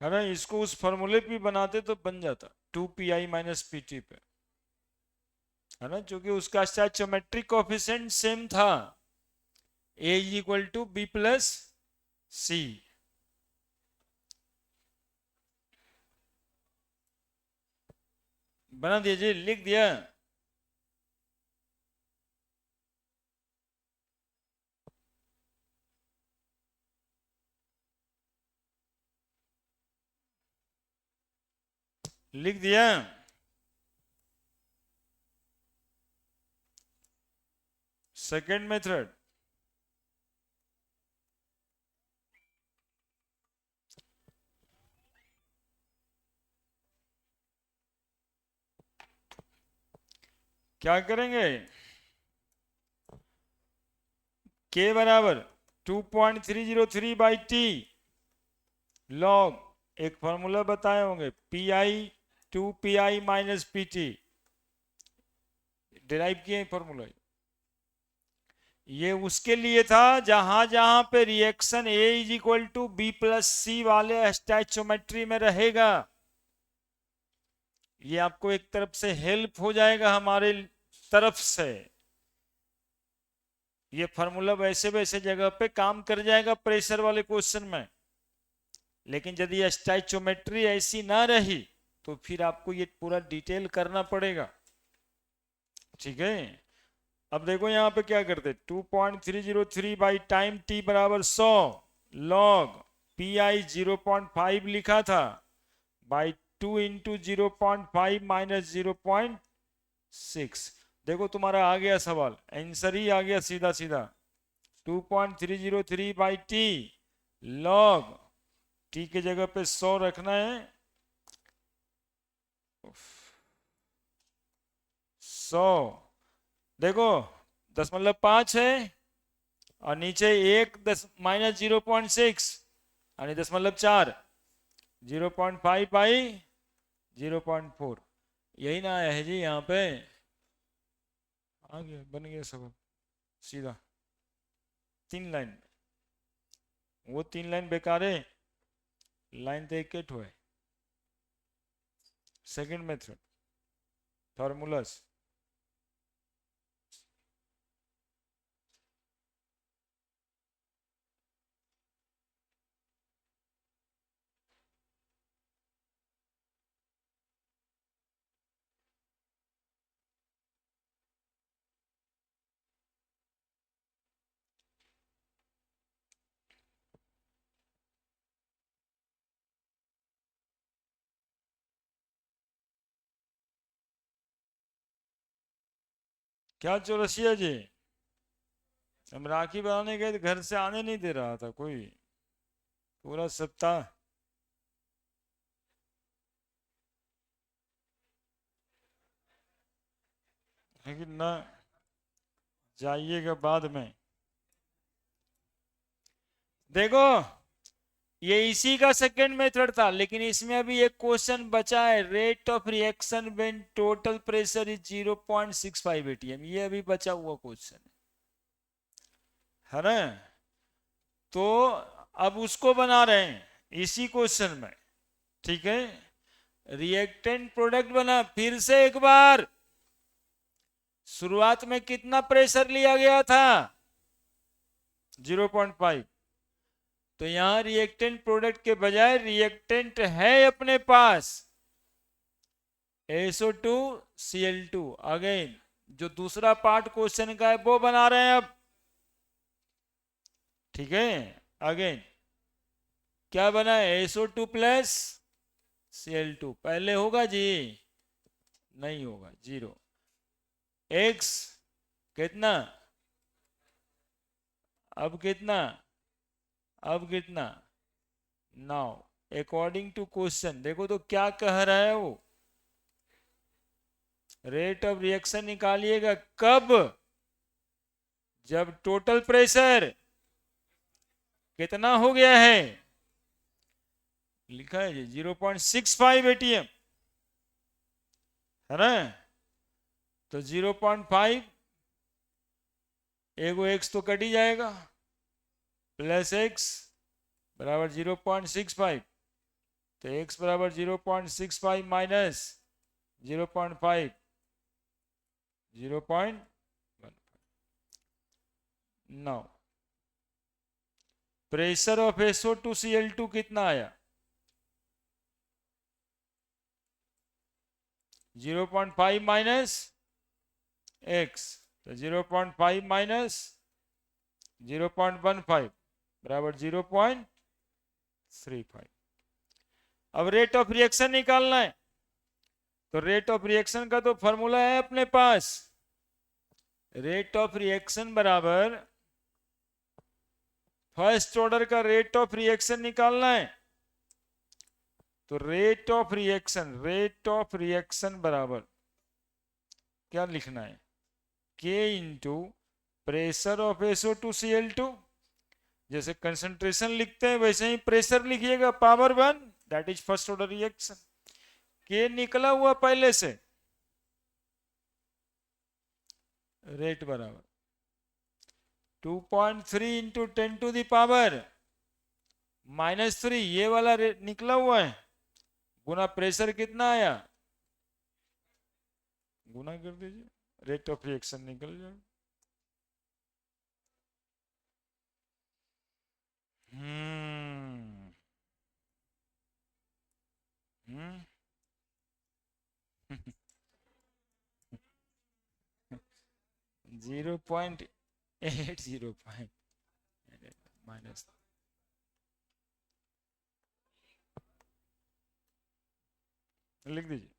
है ना, इसको उस फॉर्मूले पे बनाते तो बन जाता 2 pi माइनस पीटी पे, है ना, क्योंकि उसका स्टैचोमेट्रिक कोफिशिएंट सेम था, ए इक्वल टू बी प्लस सी। बना दीजिए, लिख दिया। लिख दिया। सेकेंड मेथड, क्या करेंगे, के बराबर 2.303/t लॉग एक फॉर्मूला बताए होंगे, P I 2 pi minus PT, derive किए फॉर्मूला। ये उसके लिए था जहां जहां पे reaction A is equal to B plus C वाले स्टैचोमेट्री में रहेगा। ये आपको एक तरफ से हेल्प हो जाएगा हमारे तरफ से, ये फॉर्मूला वैसे वैसे जगह पे काम कर जाएगा प्रेशर वाले क्वेश्चन में। लेकिन यदि स्टैचोमेट्री ऐसी ना रही तो फिर आपको ये पूरा डिटेल करना पड़ेगा, ठीक है। अब देखो यहां पे क्या करते, 2.303 टाइम टी बराबर 100 लॉग पी आई 0.5 लिखा था बाई 2 इंटू 0.5 माइनस 0.6। देखो तुम्हारा आ गया सवाल, आंसर ही आ गया सीधा सीधा, 2.303/t लॉग टी के जगह पे 100 रखना है, 100 देखो 10.5 है और नीचे 1 माइनस 0.6 यानी 10.4, 0.5/0.4, यही ना आया है जी यहाँ पे, आ गया, बन गया सब सीधा 3 लाइन। वो 3 लाइन बेकार है, लाइन तो एक है। सेकंड मेथड फॉर्मूलास, क्या चौरसिया जी, हम राखी बनाने गए तो घर से आने नहीं दे रहा था कोई पूरा सप्ताह। लेकिन ना, जाइएगा बाद में। देखो ये इसी का सेकंड मेथड था, लेकिन इसमें अभी एक क्वेश्चन बचा है, rate of reaction when total pressure is 0.65 atm, ये अभी बचा हुआ क्वेश्चन है ना। तो अब उसको बना रहे हैं इसी क्वेश्चन में, ठीक है। रिएक्टेंट प्रोडक्ट बना, फिर से एक बार, शुरुआत में कितना प्रेशर लिया गया था 0.5, तो यहां रिएक्टेंट प्रोडक्ट के बजाय रिएक्टेंट है अपने पास SO2 Cl2। अगेन जो दूसरा पार्ट क्वेश्चन का है वो बना रहे हैं अब, ठीक है। अगेन क्या बना है, SO2 प्लस Cl2, पहले होगा जी, नहीं होगा, 0। x कितना, अब कितना, अब कितना, 9। अकॉर्डिंग टू क्वेश्चन देखो तो क्या कह रहा है वो, रेट ऑफ रिएक्शन निकालिएगा कब, जब टोटल प्रेशर कितना हो गया है, लिखा है जी 0.65 atm, है ना। तो 0.5 एगो x तो कट ही जाएगा, प्लस x बराबर 0.65, तो x बराबर 0.65 माइनस 0.5 0.1 9 प्रेशर ऑफ SO2Cl2 कितना आया 0.5 माइनस x तो 0.5 माइनस 0.15 बराबर 0.35। अब रेट ऑफ रिएक्शन निकालना है तो रेट ऑफ रिएक्शन का तो फॉर्मूला है अपने पास, रेट ऑफ रिएक्शन बराबर फर्स्ट ऑर्डर का रेट ऑफ रिएक्शन निकालना है तो रेट ऑफ रिएक्शन बराबर क्या लिखना है K into pressure of SO2Cl2, जैसे कंसंट्रेशन लिखते हैं वैसे ही प्रेशर लिखिएगा power 1, that is first order reaction. K निकला हुआ पहले से, रेट बराबर 2.3 इंटू 10 टू द पावर -3, ये वाला रेट निकला हुआ है, गुना प्रेशर कितना आया, गुना कर दीजिए, रेट ऑफ रिएक्शन निकल जाएगा। हम्म 0.805 माइनस, लिख दीजिए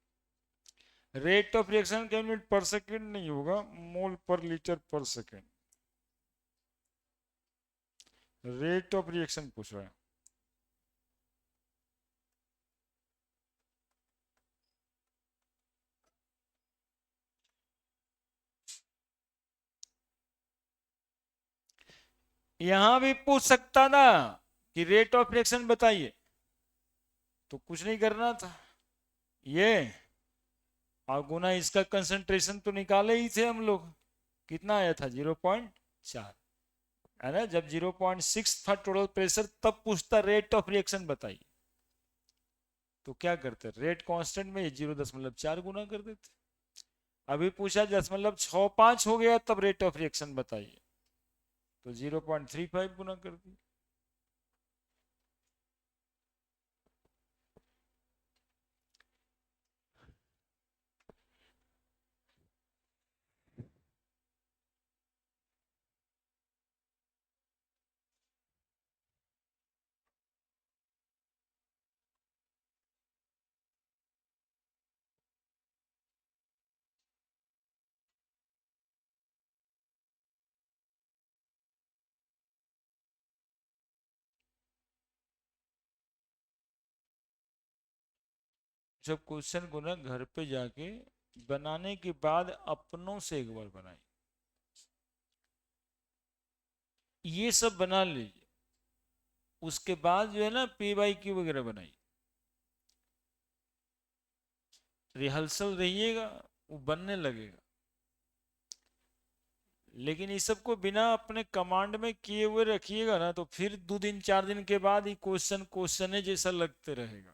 रेट ऑफ रिएक्शन का यूनिट पर सेकेंड नहीं होगा, मोल पर लीटर पर सेकेंड, रेट ऑफ रिएक्शन पूछ रहा है। यहां भी पूछ सकता था कि रेट ऑफ रिएक्शन बताइए, तो कुछ नहीं करना था, ये और गुना इसका कंसंट्रेशन तो निकाले ही थे हम लोग, कितना आया था 0.4 है ना, जब 0.6 था टोटल प्रेशर तब पूछता रेट ऑफ रिएक्शन बताइए, तो क्या करते रेट कांस्टेंट में 0.4 गुना कर देते, अभी पूछा 0.65 हो गया तब रेट ऑफ रिएक्शन बताइए, तो 0.35 गुना कर दिए। जब क्वेश्चन को ना घर पे जाके बनाने के बाद अपनों से एक बार बनाइए, ये सब बना लीजिए, उसके बाद जो है ना P/Q वगैरह बनाइए, रिहर्सल रहिएगा वो बनने लगेगा, लेकिन इस सब को बिना अपने कमांड में किए हुए रखिएगा ना तो फिर 2 दिन 4 दिन के बाद ही क्वेश्चन जैसा लगते रहेगा।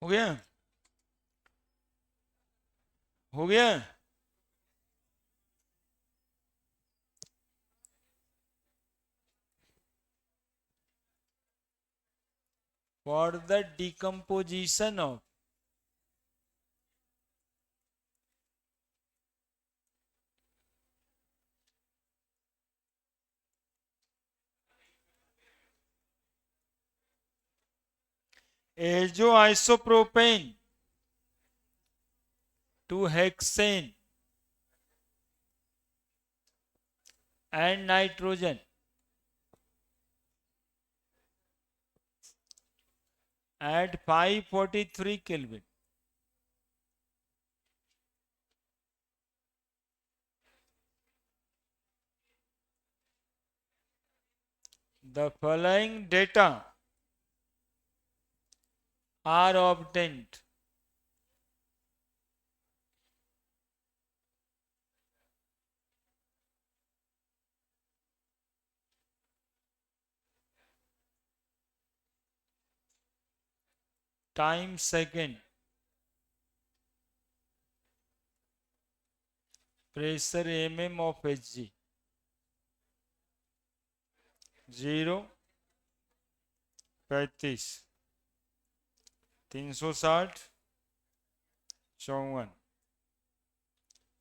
हो गया, हो गया। for the decomposition of azoisopropane to hexane and nitrogen at 543 Kelvin. The following data are obtained. Time second, pressure mm of Hg 0, 35, 360, 54,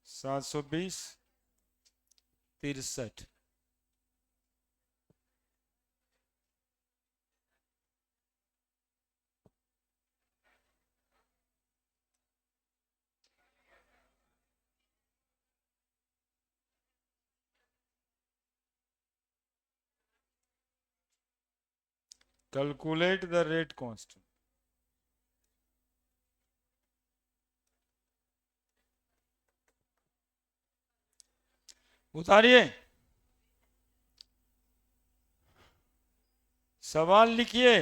720, 63. Calculate the rate constant. उतारिए, सवाल लिखिए।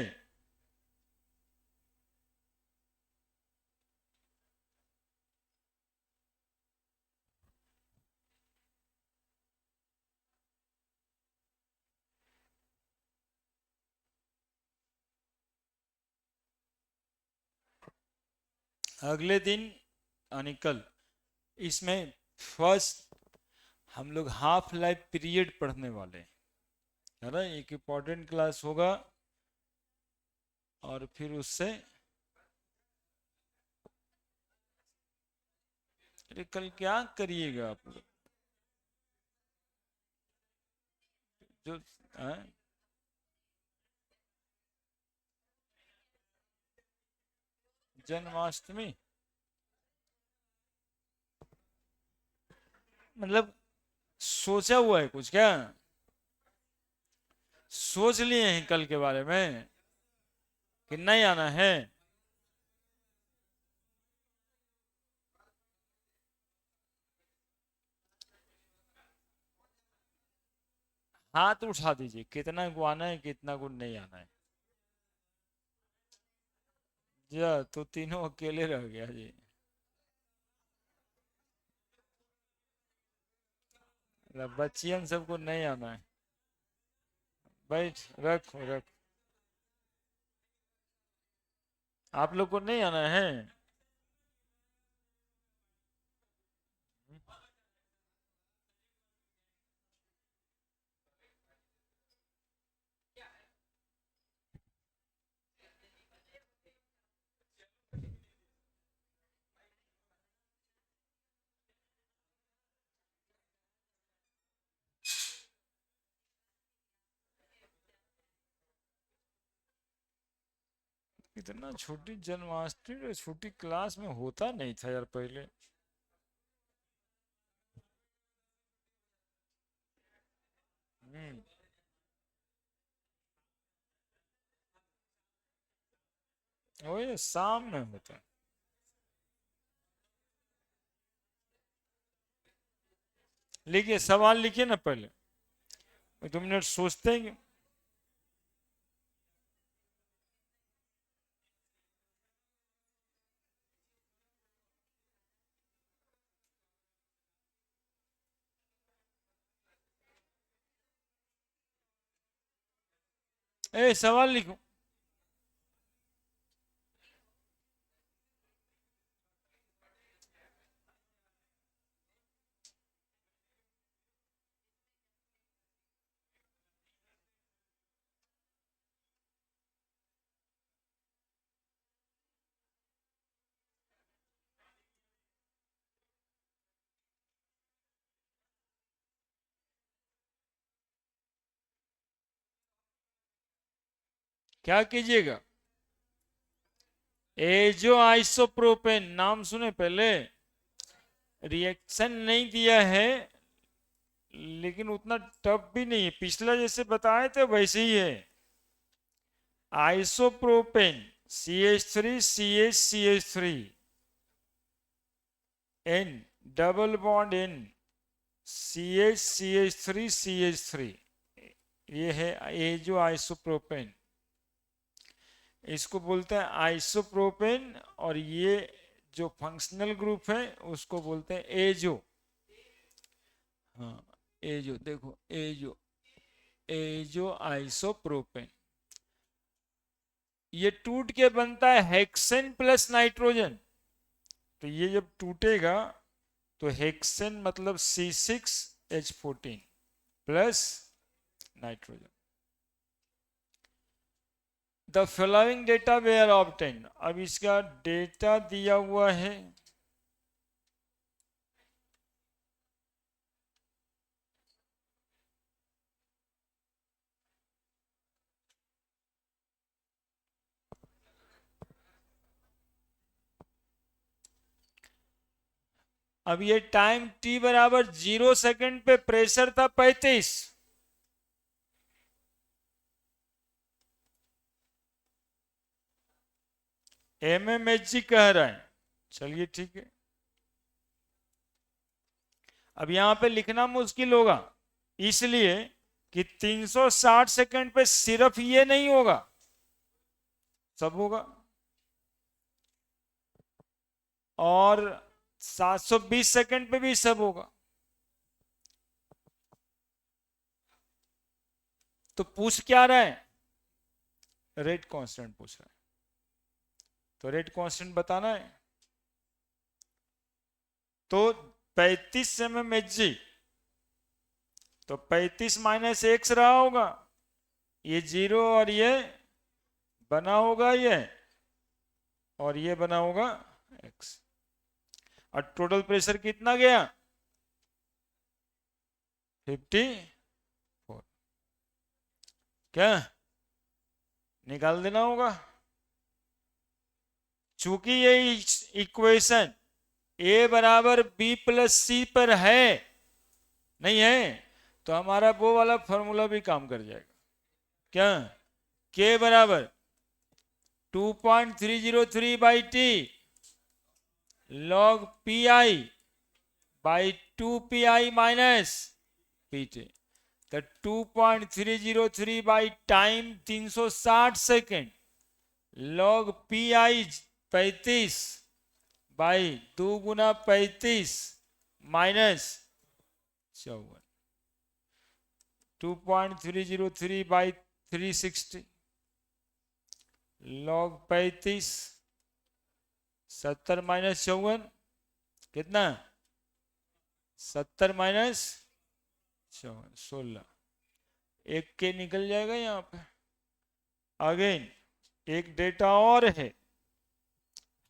अगले दिन यानी कल इसमें फर्स्ट हम लोग हाफ लाइफ पीरियड पढ़ने वाले हैं, है ना। एक इम्पोर्टेंट क्लास होगा और फिर उससे अरे कल क्या करिएगा आप लोग जो है? जन्माष्टमी मतलब सोचा हुआ है कुछ क्या? सोच लिए हैं कल के बारे में कि नहीं आना है? हाथ उठा दीजिए, कितना को आना है कितना को नहीं आना है। जी तो तीनों अकेले रह गया जी। मतलब बच्चियन सबको नहीं आना है। बैठ, रखो रखो। आप लोग को नहीं आना है? इतना छोटी जन्माष्टमी तो छोटी क्लास में होता नहीं था यार पहले। हम्म। वो ये शाम में होता है। लिखिए, सवाल लिखिए ना पहले, 2 मिनट सोचते हैं। ए सवाल लिखो। क्या कीजिएगा, एजो आइसोप्रोपेन नाम सुने पहले, रिएक्शन नहीं दिया है लेकिन उतना टफ भी नहीं है, पिछला जैसे बताए थे वैसे ही है। Isopropene CH3 N double bond N CH3 ये है ये जो आइसोप्रोपेन, इसको बोलते हैं आइसोप्रोपेन। और ये जो फंक्शनल ग्रुप है उसको बोलते हैं एजो। हाँ, एजो देखो, एजो आइसोप्रोपेन। ये टूट के बनता है हेक्सेन प्लस नाइट्रोजन। तो ये जब टूटेगा तो हेक्सेन मतलब C6H14 plus nitrogen. The following data were obtain, अब इसका डेटा दिया हुआ है। अब ये टाइम t बराबर 0 सेकंड पे प्रेशर था 35, mmHg कह रहा है। चलिए ठीक है, अब यहां पे लिखना मुश्किल होगा इसलिए कि 360 सेकंड पे सिर्फ ये नहीं होगा, सब होगा। और 720 सेकंड पे भी सब होगा। तो पूछ क्या रहा है, रेट कांस्टेंट पूछ रहा है। तो रेट कांस्टेंट बताना है। तो 35 mmHg, तो 35 माइनस एक्स रहा होगा, ये 0 और ये बना होगा ये, और ये बना होगा एक्स। और टोटल प्रेशर कितना गया 54, क्या निकाल देना होगा। चूंकि ये इक्वेशन A बराबर B प्लस सी पर है, नहीं है, तो हमारा वो वाला फॉर्मूला भी काम कर जाएगा। क्या, K बराबर 2.303 by T log PI by 2PI minus PT। तो 2.303 by time 360 second log PI 35 by 2 Guna 35 minus 54, 2.303 by 360 log 35 70 minus 54 कितना, 70 माइनस 16, एक के निकल जाएगा यहाँ पे। अगेन एक डेटा और है,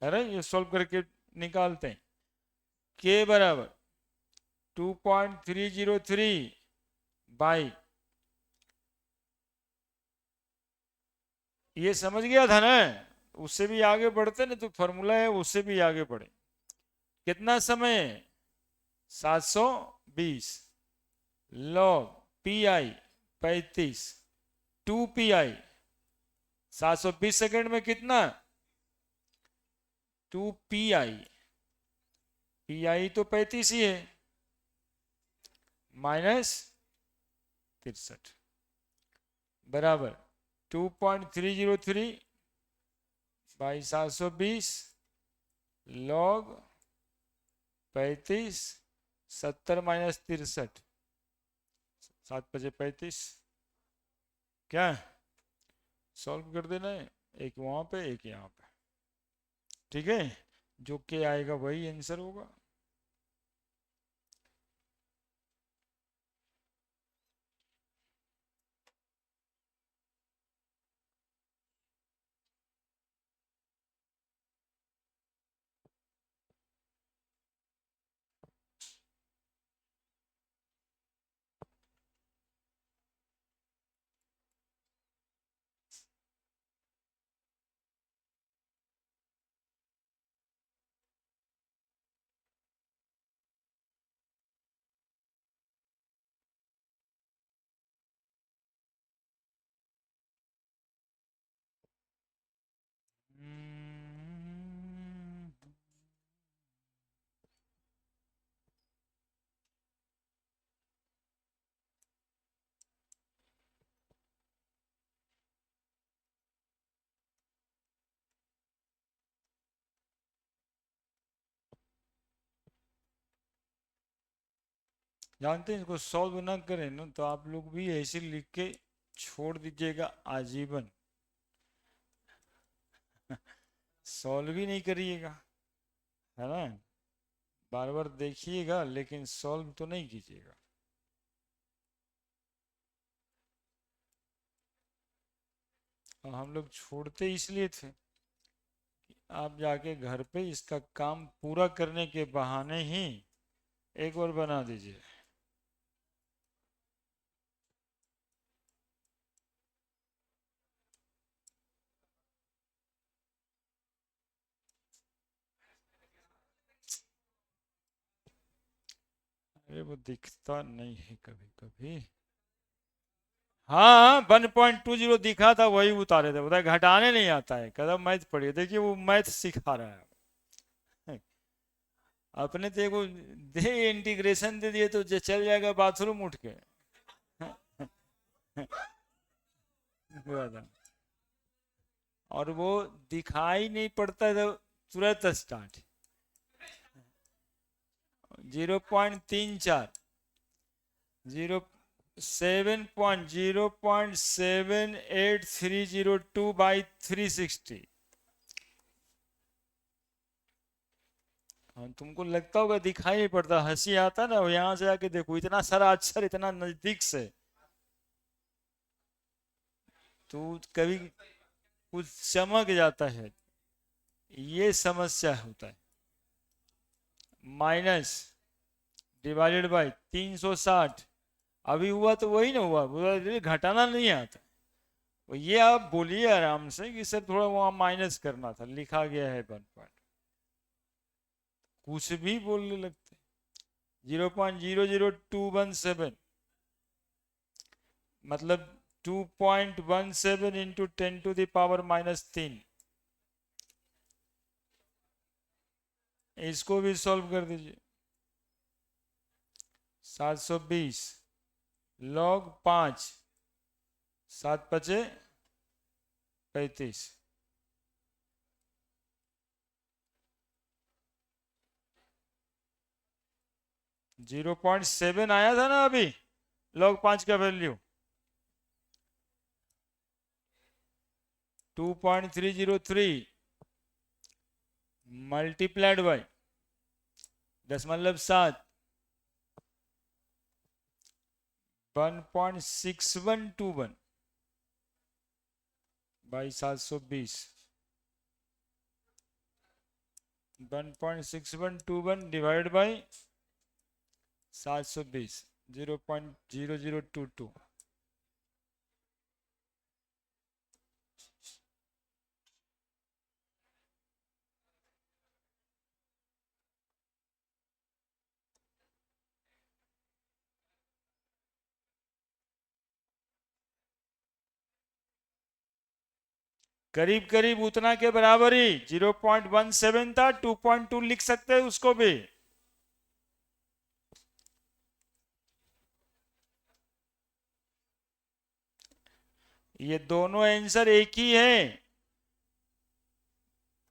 अरे ये सॉल्व करके निकालते हैं। के बराबर 2.303 बाई, ये समझ गया था ना, उससे भी आगे बढ़ते ना, तो फॉर्मूला है उससे भी आगे बढ़े। कितना समय, 720 log PI 35 2PI 720 सेकंड में कितना 2PI, PI तो 35 ही है, माइनस 63 बराबर 2.303 बाई 720 log 35 70 माइनस 63, 7×5 = 35। क्या सॉल्व कर देना है, एक वहां पे एक यहाँ पे, ठीक है, जो के आएगा वही आंसर होगा। जानते हैं, इसको सॉल्व ना करें ना तो आप लोग भी ऐसे लिख के छोड़ दीजिएगा आजीवन, सॉल्व ही नहीं करिएगा, है ना। बार बार देखिएगा लेकिन सॉल्व तो नहीं कीजिएगा। और हम लोग छोड़ते इसलिए थे कि आप जाके घर पे इसका काम पूरा करने के बहाने ही एक और बना दीजिए। अरे वो दिखता नहीं है कभी कभी। हाँ 1.20 दिखा था, वही उतारे थे, बताए घटाने नहीं आता है, कदम मैथ पढ़िए, देखिए वो मैथ सिखा रहा है। अपने तो एगो दे इंटीग्रेशन दे दिए तो चल जाएगा बाथरूम उठ के। और वो दिखाई नहीं पड़ता तो तुरंत स्टार्ट। 0.34, 7.0.78302/360। हाँ तुमको लगता होगा दिखाई नहीं पड़ता, हंसी आता ना, यहाँ से आके देखो इतना सारा अक्षर इतना नजदीक से, तो कभी कुछ चमक जाता है, ये समस्या होता है। माइनस डिवाइडेड बाय 360, अभी हुआ तो वही ना हुआ, घटाना नहीं आता। तो ये आप बोलिए आराम से कि सर थोड़ा वहां माइनस करना था, लिखा गया है 1 पॉइंट, कुछ भी बोलने लगते। 0.00217 मतलब 2.17 इंटू 10⁻³ 3। इसको भी सॉल्व कर दीजिए। 720 log 5, 7×5 = 35। 0.7 आया था ना अभी log 5 का value, 2.303 multiplied by 10⁻7 1.6121/720, 1.6121 divide by 720, 0.0022। करीब करीब उतना के बराबर ही, 0.17 था, 2.2 लिख सकते हैं उसको भी। ये दोनों आंसर एक ही है,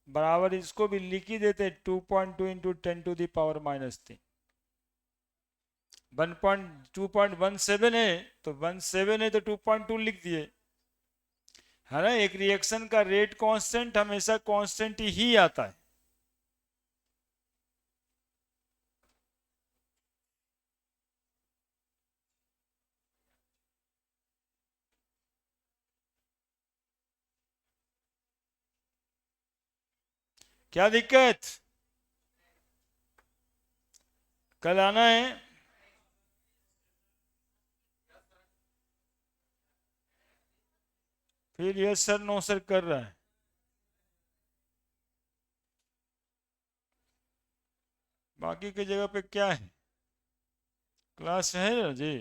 बराबर इसको भी लिख ही देते, 2.2 इंटू 10⁻³ 2.17 है तो 17 है तो 2.2 लिख दिए, है ना। एक रिएक्शन का रेट कांस्टेंट हमेशा कांस्टेंट ही आता है। क्या दिक्कत, कल आना है। फिर ये सर नो सर कर रहा है, बाकी की जगह पे क्या है, क्लास है ना जी।